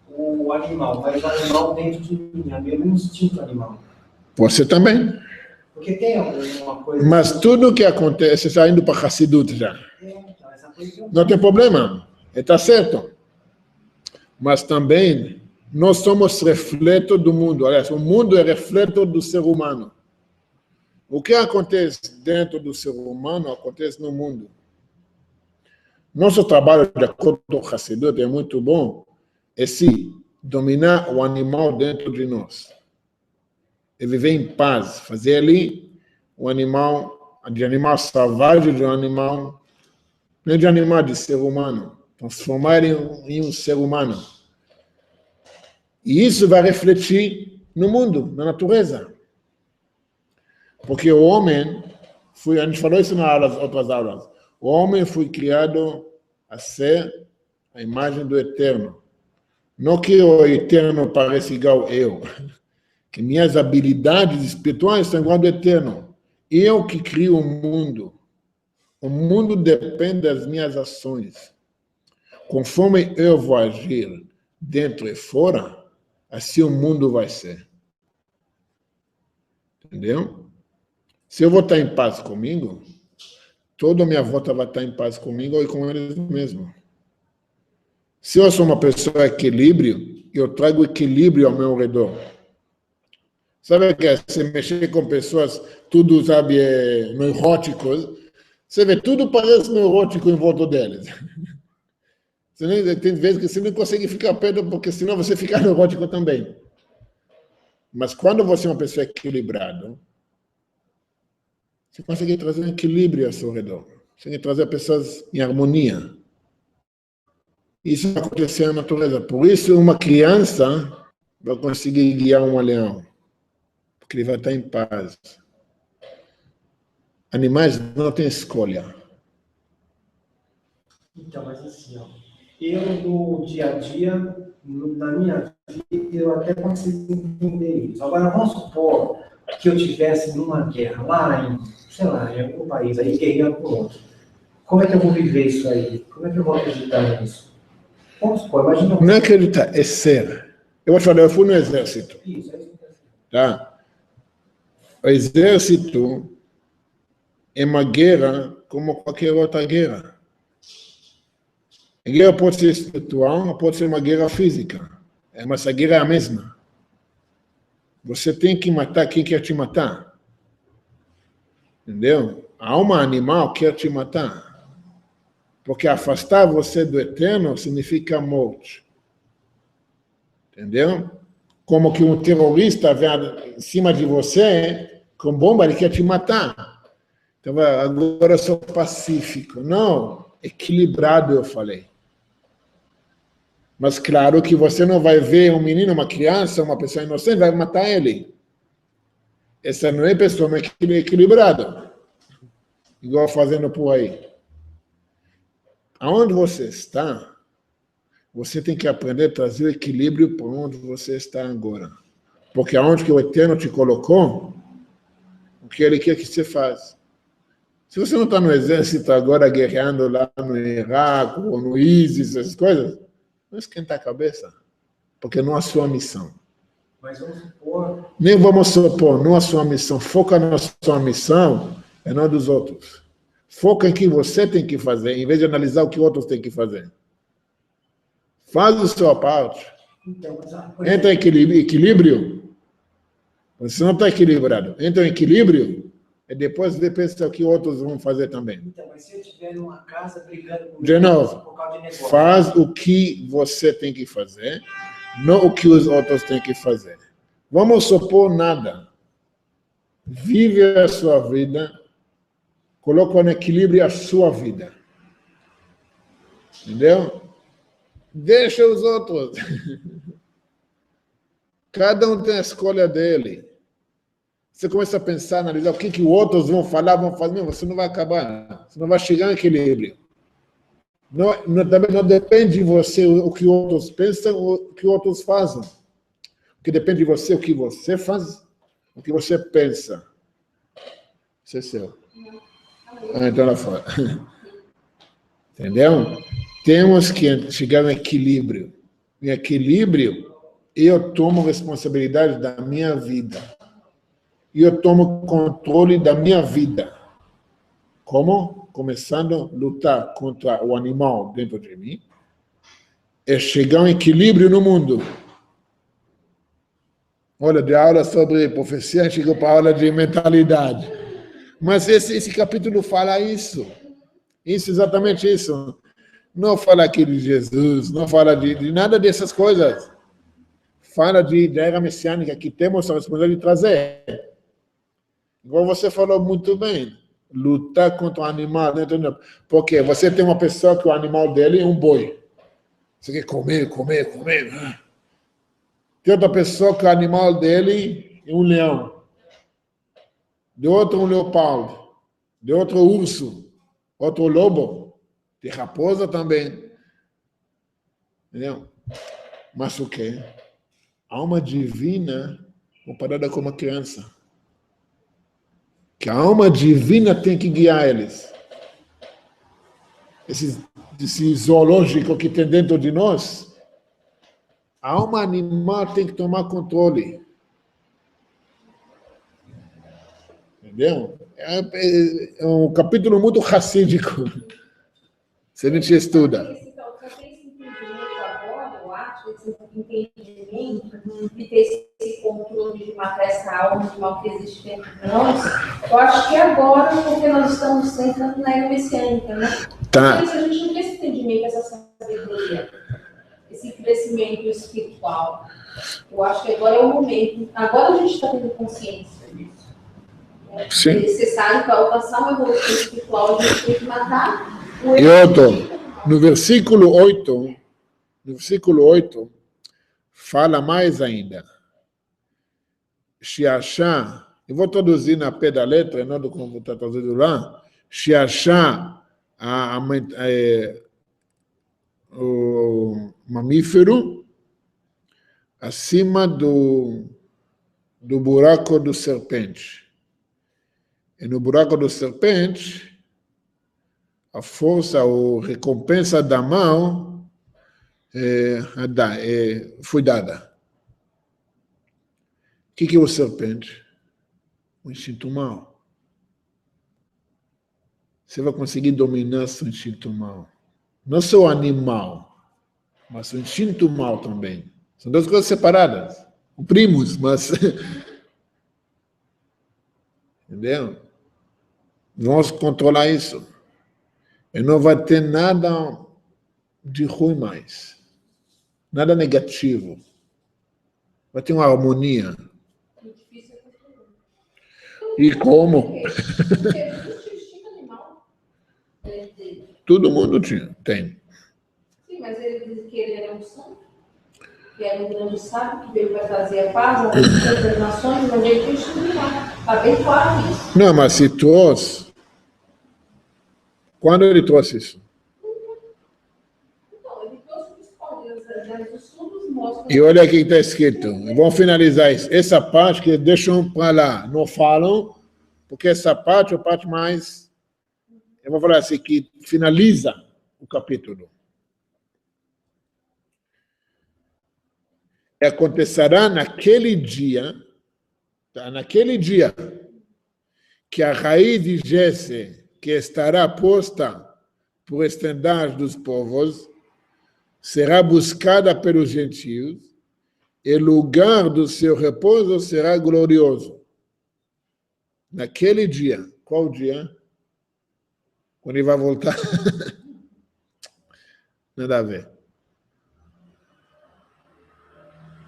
o animal, mas o animal dentro de mim, é o meu instinto animal. Você também. Porque tem alguma coisa... Mas tudo que acontece, está indo para Hassidut já. Então, essa coisa Não tem problema, está certo. Mas também, nós somos refleto do mundo. Aliás, o mundo é refleto do ser humano. O que acontece dentro do ser humano, acontece no mundo. Nosso trabalho, de acordo com o Hassidut, é muito bom, é se dominar o animal dentro de nós. E viver em paz, fazer ali o animal, de animal selvagem, de um animal, não de animal, de ser humano. Transformar em um ser humano. E isso vai refletir no mundo, na natureza. Porque o homem, a gente falou isso nas outras aulas, o homem foi criado a ser a imagem do Eterno. Não que o Eterno pareça igual a eu, que minhas habilidades espirituais são igual ao do Eterno. Eu que crio o mundo. O mundo depende das minhas ações. Conforme eu vou agir dentro e fora, assim o mundo vai ser. Entendeu? Se eu vou estar em paz comigo, toda a minha volta vai estar em paz comigo e com eles mesmos. Se eu sou uma pessoa equilíbrio, eu trago equilíbrio ao meu redor. Sabe que se mexer com pessoas, tudo, sabe, neuróticos, você vê, tudo parece neurótico em volta deles. Tem vezes que você não consegue ficar perto, porque senão você fica neurótico também. Mas quando você é uma pessoa equilibrada, você consegue trazer um equilíbrio ao seu redor. Você consegue trazer pessoas em harmonia. Isso vai acontecer na natureza. Por isso, uma criança vai conseguir guiar um leão. Porque ele vai estar em paz. Animais não têm escolha. Então, mas assim, ó, eu no dia a dia, na minha vida, eu até consigo entender isso. Agora, vamos supor que eu estivesse numa guerra lá em, sei lá, em algum país, aí guerreando com outro. Como é que eu vou viver isso aí? Como é que eu vou acreditar nisso? Vamos supor, imagina... Não é acreditar, é ser. Eu vou te falar, eu fui no exército. Isso, é isso. Tá? O exército é uma guerra como qualquer outra guerra. A guerra pode ser espiritual, pode ser uma guerra física. Mas a guerra é a mesma. Você tem que matar quem quer te matar. Entendeu? A alma animal quer te matar. Porque afastar você do eterno significa morte. Entendeu? Como que um terrorista vem em cima de você com bomba, ele quer te matar. Então, agora eu sou pacífico. Não, equilibrado, eu falei. Mas claro que você não vai ver um menino, uma criança, uma pessoa inocente, vai matar ele. Essa não é pessoa equilibrada. Igual fazendo por aí. Aonde você está, você tem que aprender a trazer o equilíbrio para onde você está agora. Porque aonde que o Eterno te colocou, o que Ele quer que você faça. Se você não está no exército agora guerreando lá no Iraque ou no ISIS, essas coisas, não esquenta a cabeça, porque não é a sua missão. Mas vamos supor... Nem vamos supor, não é a sua missão. Foca na sua missão e não dos outros. Foca em que você tem que fazer, em vez de analisar o que outros têm que fazer. Faz a sua parte. Então, Entra em equilíbrio. Você não está equilibrado. Entra em equilíbrio e depois pensa o que outros vão fazer também. Então, mas se eu estiver numa casa brigando com De novo, por causa de negócio, faz o que você tem que fazer, não o que os outros têm que fazer. Vamos supor nada. Vive a sua vida, coloca no equilíbrio a sua vida. Entendeu? Deixa os outros. Cada um tem a escolha dele. Você começa a pensar, analisar o que os outros vão falar, vão fazer, você não vai acabar. Você não vai chegar em equilíbrio. Também não depende de você o que outros pensam, o que outros fazem. O que depende de você, o que você faz, o que você pensa. Isso é seu. Então lá fora. Entendeu? Temos que chegar no equilíbrio. Em equilíbrio, eu tomo responsabilidade da minha vida. Eu tomo controle da minha vida. Como? Começando a lutar contra o animal dentro de mim. É chegar a um equilíbrio no mundo. Olha, de aula sobre profecia, chegou para a aula de mentalidade. Mas esse capítulo fala isso. Isso, exatamente isso. Não fala aqui de Jesus, não fala de nada dessas coisas. Fala da era messiânica que temos a responsabilidade de trazer. Igual você falou muito bem, lutar contra o animal, né? Porque você tem uma pessoa que o animal dele é um boi. Você quer comer. Tem outra pessoa que o animal dele é um leão. De outro um leopardo. De outro urso. Outro lobo. De raposa também. Entendeu? Mas o quê? A alma divina comparada com uma criança. Que a alma divina tem que guiar eles. Esse zoológico que tem dentro de nós, a alma animal tem que tomar controle. Entendeu? É um capítulo muito racídico. Se a gente estuda. Eu acho, esse entendimento de ter esse controle de matar essa alma de mal que existe dentro de nós, eu acho que agora, porque nós estamos entrando na era messiânica, né? Tá. Porque a gente não tem esse entendimento, essa sabedoria, esse crescimento espiritual. Eu acho que agora é o momento, agora a gente está tendo consciência disso. Sim. É necessário para alcançar uma evolução espiritual, a gente tem que matar o E outro, no versículo 8, fala mais ainda. Shiachá, eu vou traduzir na pé da letra, não do como está traduzido lá. Shiachá, o mamífero, acima do buraco do serpente. E no buraco do serpente, a força ou recompensa da mão foi dada. O que é o serpente? O instinto mau. Você vai conseguir dominar seu instinto mau. Não só o animal, mas o instinto mau também. São duas coisas separadas. Primos, mas... Entendeu? Vamos controlar isso. E não vai ter nada de ruim mais. Nada negativo. Vai ter uma harmonia. E como? Todo mundo tem. Sim, mas ele diz que ele era um santo, que era um grande sábio, que veio para trazer a paz, a harmonia das nações, mas ele tem que animal. Está bem claro isso. Não, mas se trouxe... Quando ele trouxe isso? Então, ele trouxe os estudos mostram E olha aqui que está escrito. Vamos finalizar isso. Essa parte que deixam para lá, não falam, porque essa parte é a parte mais, eu vou falar assim, que finaliza o capítulo. E acontecerá naquele dia, tá? Naquele dia, que a raiz de Jesse, que estará posta por estandarte dos povos, será buscada pelos gentios, e o lugar do seu repouso será glorioso. Naquele dia. Qual dia? Quando ele vai voltar? Nada a ver.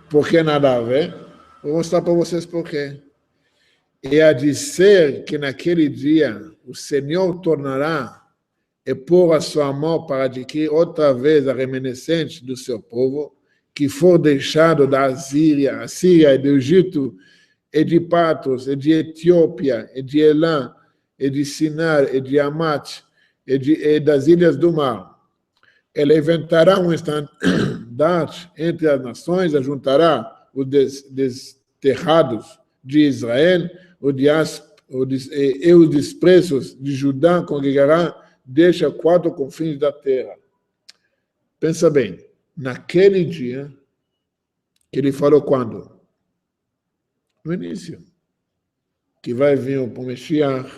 Por que nada a ver? Vou mostrar para vocês por quê. E a dizer que naquele dia o Senhor tornará e pôr a sua mão para adquirir outra vez a remanescente do seu povo, que for deixado da Assíria e do Egito, e de Patros, e de Etiópia, e de Elã, e de Sinar, e de Amat, e das ilhas do mar. Ele levantará um estandarte entre as nações, ajuntará os desterrados de Israel, e os dispreços de Judá congregará, deixa 4 confins da terra. Pensa bem, naquele dia, que ele falou quando? No início. Que vai vir o Meshiach,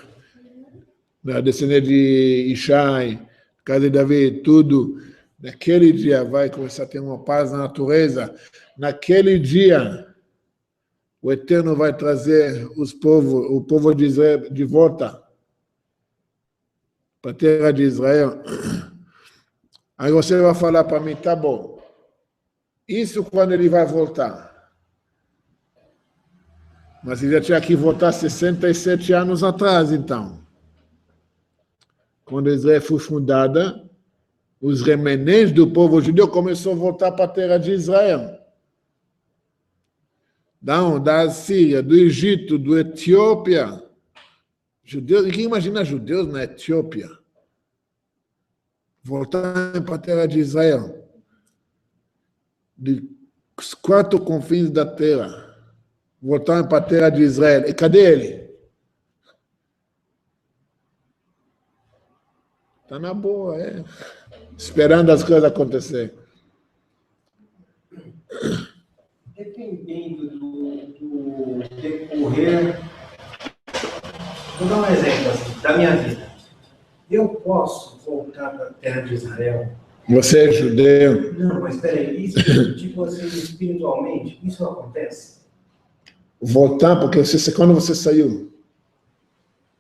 da descendência de Ishai, casa de Davi, tudo. Naquele dia vai começar a ter uma paz na natureza. Naquele dia, o Eterno vai trazer o povo de Israel de volta para a terra de Israel. Aí você vai falar para mim, tá bom. Isso quando ele vai voltar. Mas ele já tinha que voltar 67 anos atrás, então. Quando Israel foi fundada, os remanentes do povo judeu começaram a voltar para a terra de Israel. Da Assíria, do Egito, do Etiópia. Judeus, quem imagina judeus na Etiópia? Voltar para a terra de Israel. Dos 4 confins da terra. Voltar para a terra de Israel. E cadê ele? Está na boa, esperando as coisas acontecerem. Dependendo do decorrer, vou dar um exemplo assim, da minha vida. Eu posso voltar para a terra de Israel? Você é judeu? Não, mas peraí, isso, tipo assim, espiritualmente, isso acontece? Voltar, porque quando você saiu?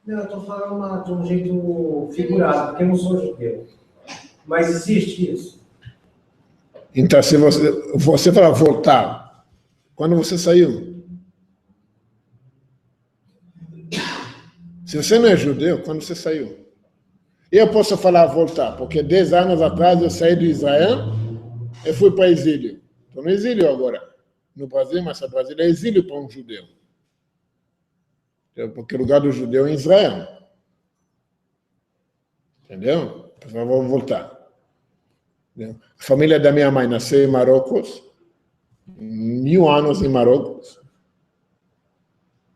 Não, eu estou falando de um jeito figurado, porque eu não sou judeu. Mas existe isso? Então, se você fala voltar, quando você saiu? Se você não é judeu, quando você saiu? Eu posso falar voltar, porque 10 anos atrás eu saí de Israel e fui para exílio. Estou no exílio agora. No Brasil, mas o Brasil é exílio para um judeu. Porque o lugar do judeu é em Israel. Entendeu? Eu vou voltar. A família da minha mãe nasceu em Marrocos, 1000 anos em Marrocos.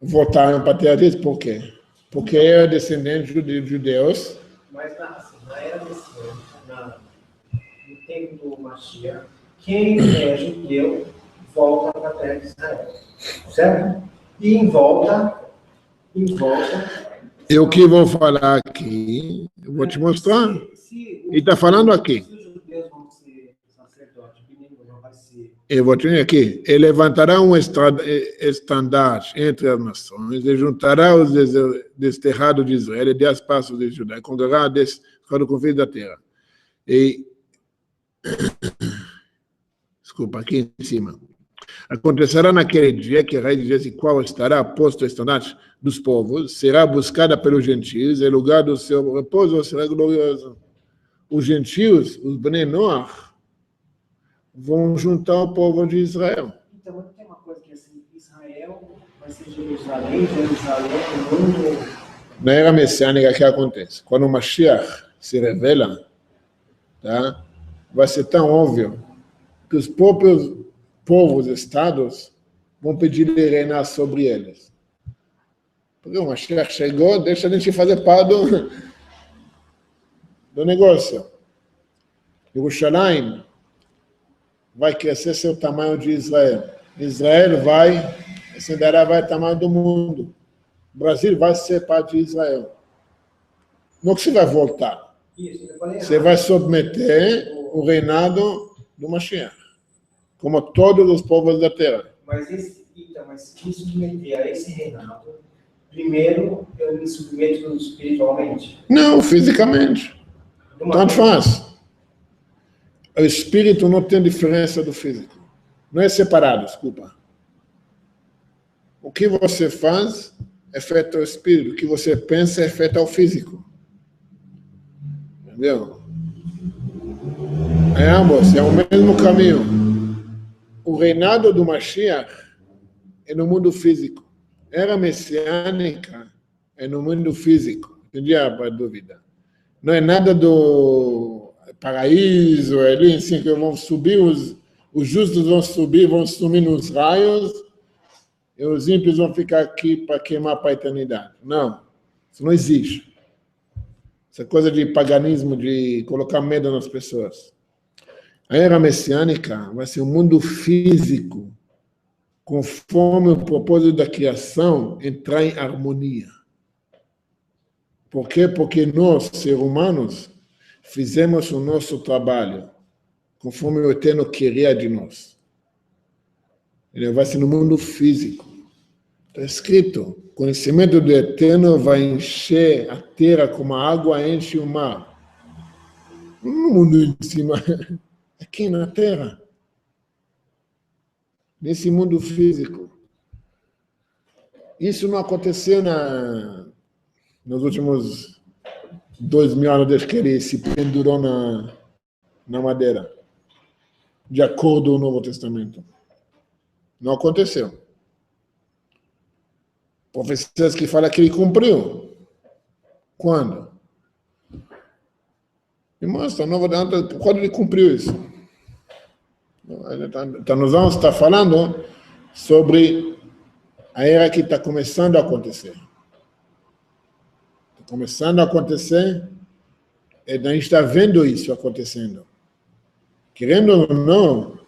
Voltaram para a terra deles, por quê? Porque eu descendente de judeus. Mas na era messiânica, no tempo do Mashiach, quem é judeu volta para a terra de Israel. Certo? E em volta. Eu que vou falar aqui, eu vou te mostrar. Ele está falando aqui. Se os judeus vão ser sacerdotes, não vai ser. Eu vou te dizer aqui. Ele levantará um estandarte entre as nações, e juntará os desterrados de Israel e 10 passos de Judá, e congregará cada confins da terra. E desculpa, aqui em cima. Acontecerá naquele dia que a raiz de Jesse, qual estará posto o estandarte dos povos, será buscada pelos gentios, e o lugar do seu repouso será glorioso. Os gentios, os Bnei Noach, vão juntar o povo de Israel. Então, tem uma coisa que assim, Israel vai ser Jerusalém, o mundo. Na era messiânica, o que acontece? Quando o Mashiach se revela, tá? Vai ser tão óbvio que os próprios povos, estados, vão pedir ele reinar sobre eles. Porque o Mashiach chegou, deixa a gente fazer parte do negócio. Jerusalém vai crescer seu tamanho de Israel. Israel vai o tamanho do mundo. O Brasil vai ser parte de Israel. Não que você vai voltar. Você vai submeter o reinado do Mashiach, como todos os povos da terra. Mas se submeter a esse reinado, primeiro eu me submeto espiritualmente? Não, fisicamente. Tanto faz. O espírito não tem diferença do físico. Não é separado, desculpa. O que você faz é feito ao espírito. O que você pensa é feito ao físico. Entendeu? É ambos, é o mesmo caminho. O reinado do Mashiach é no mundo físico. Era messiânica é no mundo físico. Entendi a dúvida? Não é nada do paraíso, ali assim que vão subir, os justos vão sumir nos raios, e os ímpios vão ficar aqui para queimar para a eternidade. Não, isso não existe. Essa coisa de paganismo, de colocar medo nas pessoas. A era messiânica vai ser um mundo físico, conforme o propósito da criação entrar em harmonia. Por quê? Porque nós, seres humanos, fizemos o nosso trabalho conforme o Eterno queria de nós. Ele vai ser no mundo físico. Está escrito, o conhecimento do Eterno vai encher a terra como a água enche o mar. No mundo em cima, aqui na terra. Nesse mundo físico. Isso não aconteceu nos últimos 2000 anos desde que ele se pendurou na madeira, de acordo com o Novo Testamento. Não aconteceu. Profecias que falam que ele cumpriu. Quando? E mostra, quando ele cumpriu isso? Então, nós vamos estar falando sobre a era que está começando a acontecer. Está começando a acontecer, e a gente está vendo isso acontecendo. Querendo ou não,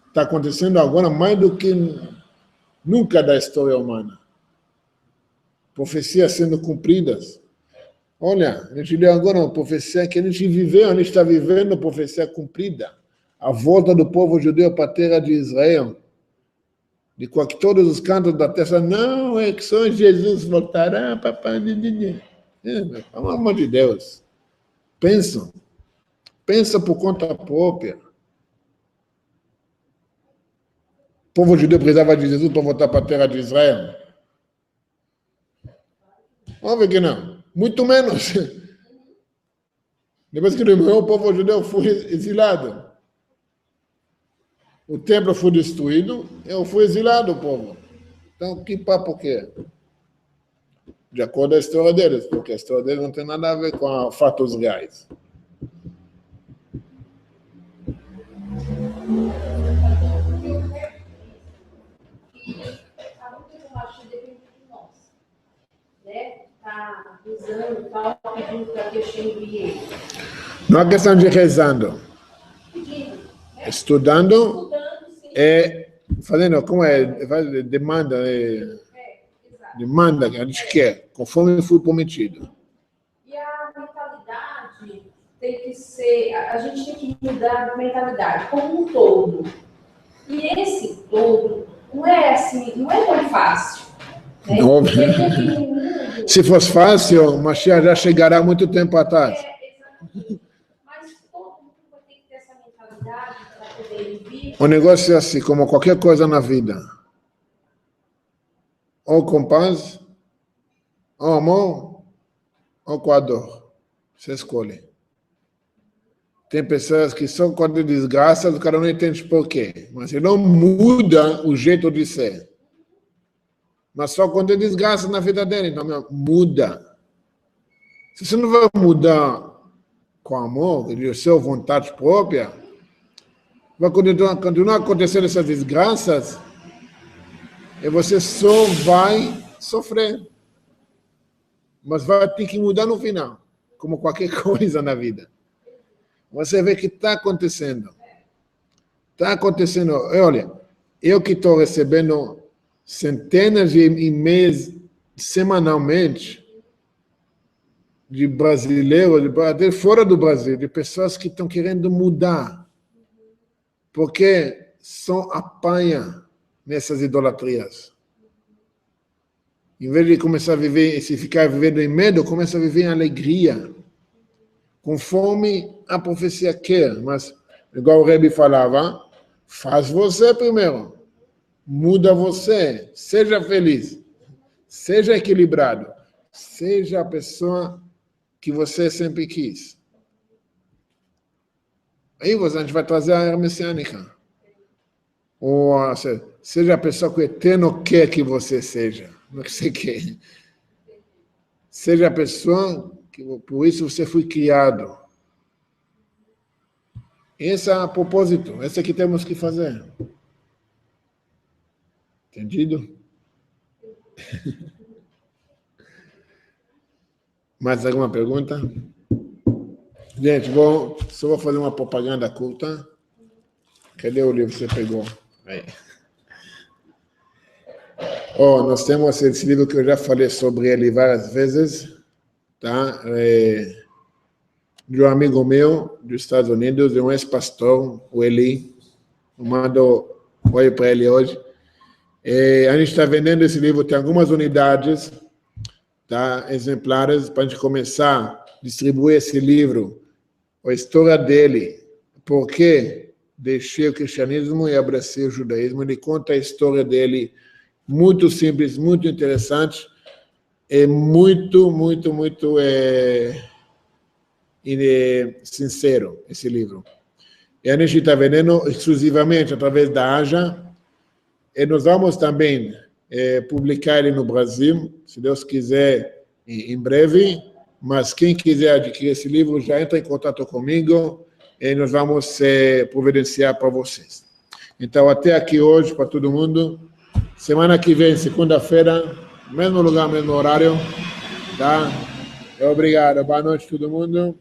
está acontecendo agora mais do que nunca da história humana. Profecias sendo cumpridas. Olha, a gente leu agora uma profecia que a gente viveu, a gente está vivendo profecia cumprida. A volta do povo judeu para a terra de Israel. De que todos os cantos da terra, não, é que só Jesus voltará, papai. Pelo amor de Deus. Pensa por conta própria. O povo judeu precisava de Jesus para voltar para a terra de Israel. Óbvio que não. Muito menos. Depois que ele morreu, o povo judeu foi exilado. O templo foi destruído, eu fui exilado, o povo. Então, que papo que é? De acordo com a história deles, porque a história deles não tem nada a ver com fatos reais. Não é questão de rezando. Estudando é fazendo, como é, demanda, demanda que a gente quer, conforme foi prometido. E a mentalidade tem que ser, a gente tem que mudar a mentalidade como um todo. E esse todo não é assim, não é tão fácil. Né? Se fosse fácil, o Mashiach já chegará há muito tempo atrás. Exatamente. Mas todo mundo vai ter que ter essa mentalidade para poder vir. O negócio é assim, como qualquer coisa na vida. Ou com paz, ou amor, ou com a dor. Você escolhe. Tem pessoas que só quando desgraça, o cara não entende por quê. Mas ele não muda o jeito de ser. Mas só quando ele desgraça na vida dele. Então, muda. Se você não vai mudar com amor, de sua vontade própria, vai continuar acontecendo essas desgraças e você só vai sofrer. Mas vai ter que mudar no final, como qualquer coisa na vida. Você vê que está acontecendo. Está acontecendo. Olha, eu que estou recebendo centenas de e-mails semanalmente de brasileiros, até fora do Brasil, de pessoas que estão querendo mudar, porque só apanha nessas idolatrias. Em vez de começar a viver, se ficar vivendo em medo, começa a viver em alegria, conforme a profecia quer. Mas, igual o Rebbe falava, faz você primeiro, muda você, seja feliz, seja equilibrado, seja a pessoa que você sempre quis. Aí a gente vai trazer a era messiânica. Ou seja a pessoa que o Eterno quer que você seja. Não é que você quer. Seja a pessoa que por isso você foi criado. Esse é o propósito. Esse é que temos que fazer. Entendido? Mais alguma pergunta? Gente, só vou fazer uma propaganda curta. Cadê o livro que você pegou? Aí. Nós temos esse livro que eu já falei sobre ele várias vezes, tá? De um amigo meu dos Estados Unidos, de um ex-pastor, o Eli. Eu mando oi para ele hoje. A gente está vendendo esse livro, tem algumas unidades, tá? Exemplares, para a gente começar a distribuir esse livro, a história dele, por que deixei o cristianismo e abracei o judaísmo. Ele conta a história dele, muito simples, muito interessante, e muito sincero, esse livro. E a gente está vendendo exclusivamente através da Aja, e nós vamos também publicar ele no Brasil, se Deus quiser, em breve, mas quem quiser adquirir esse livro, já entra em contato comigo, e nós vamos providenciar para vocês. Então, até aqui hoje, para todo mundo. Semana que vem, segunda-feira, mesmo lugar, mesmo horário, tá? Obrigado. Boa noite, todo mundo.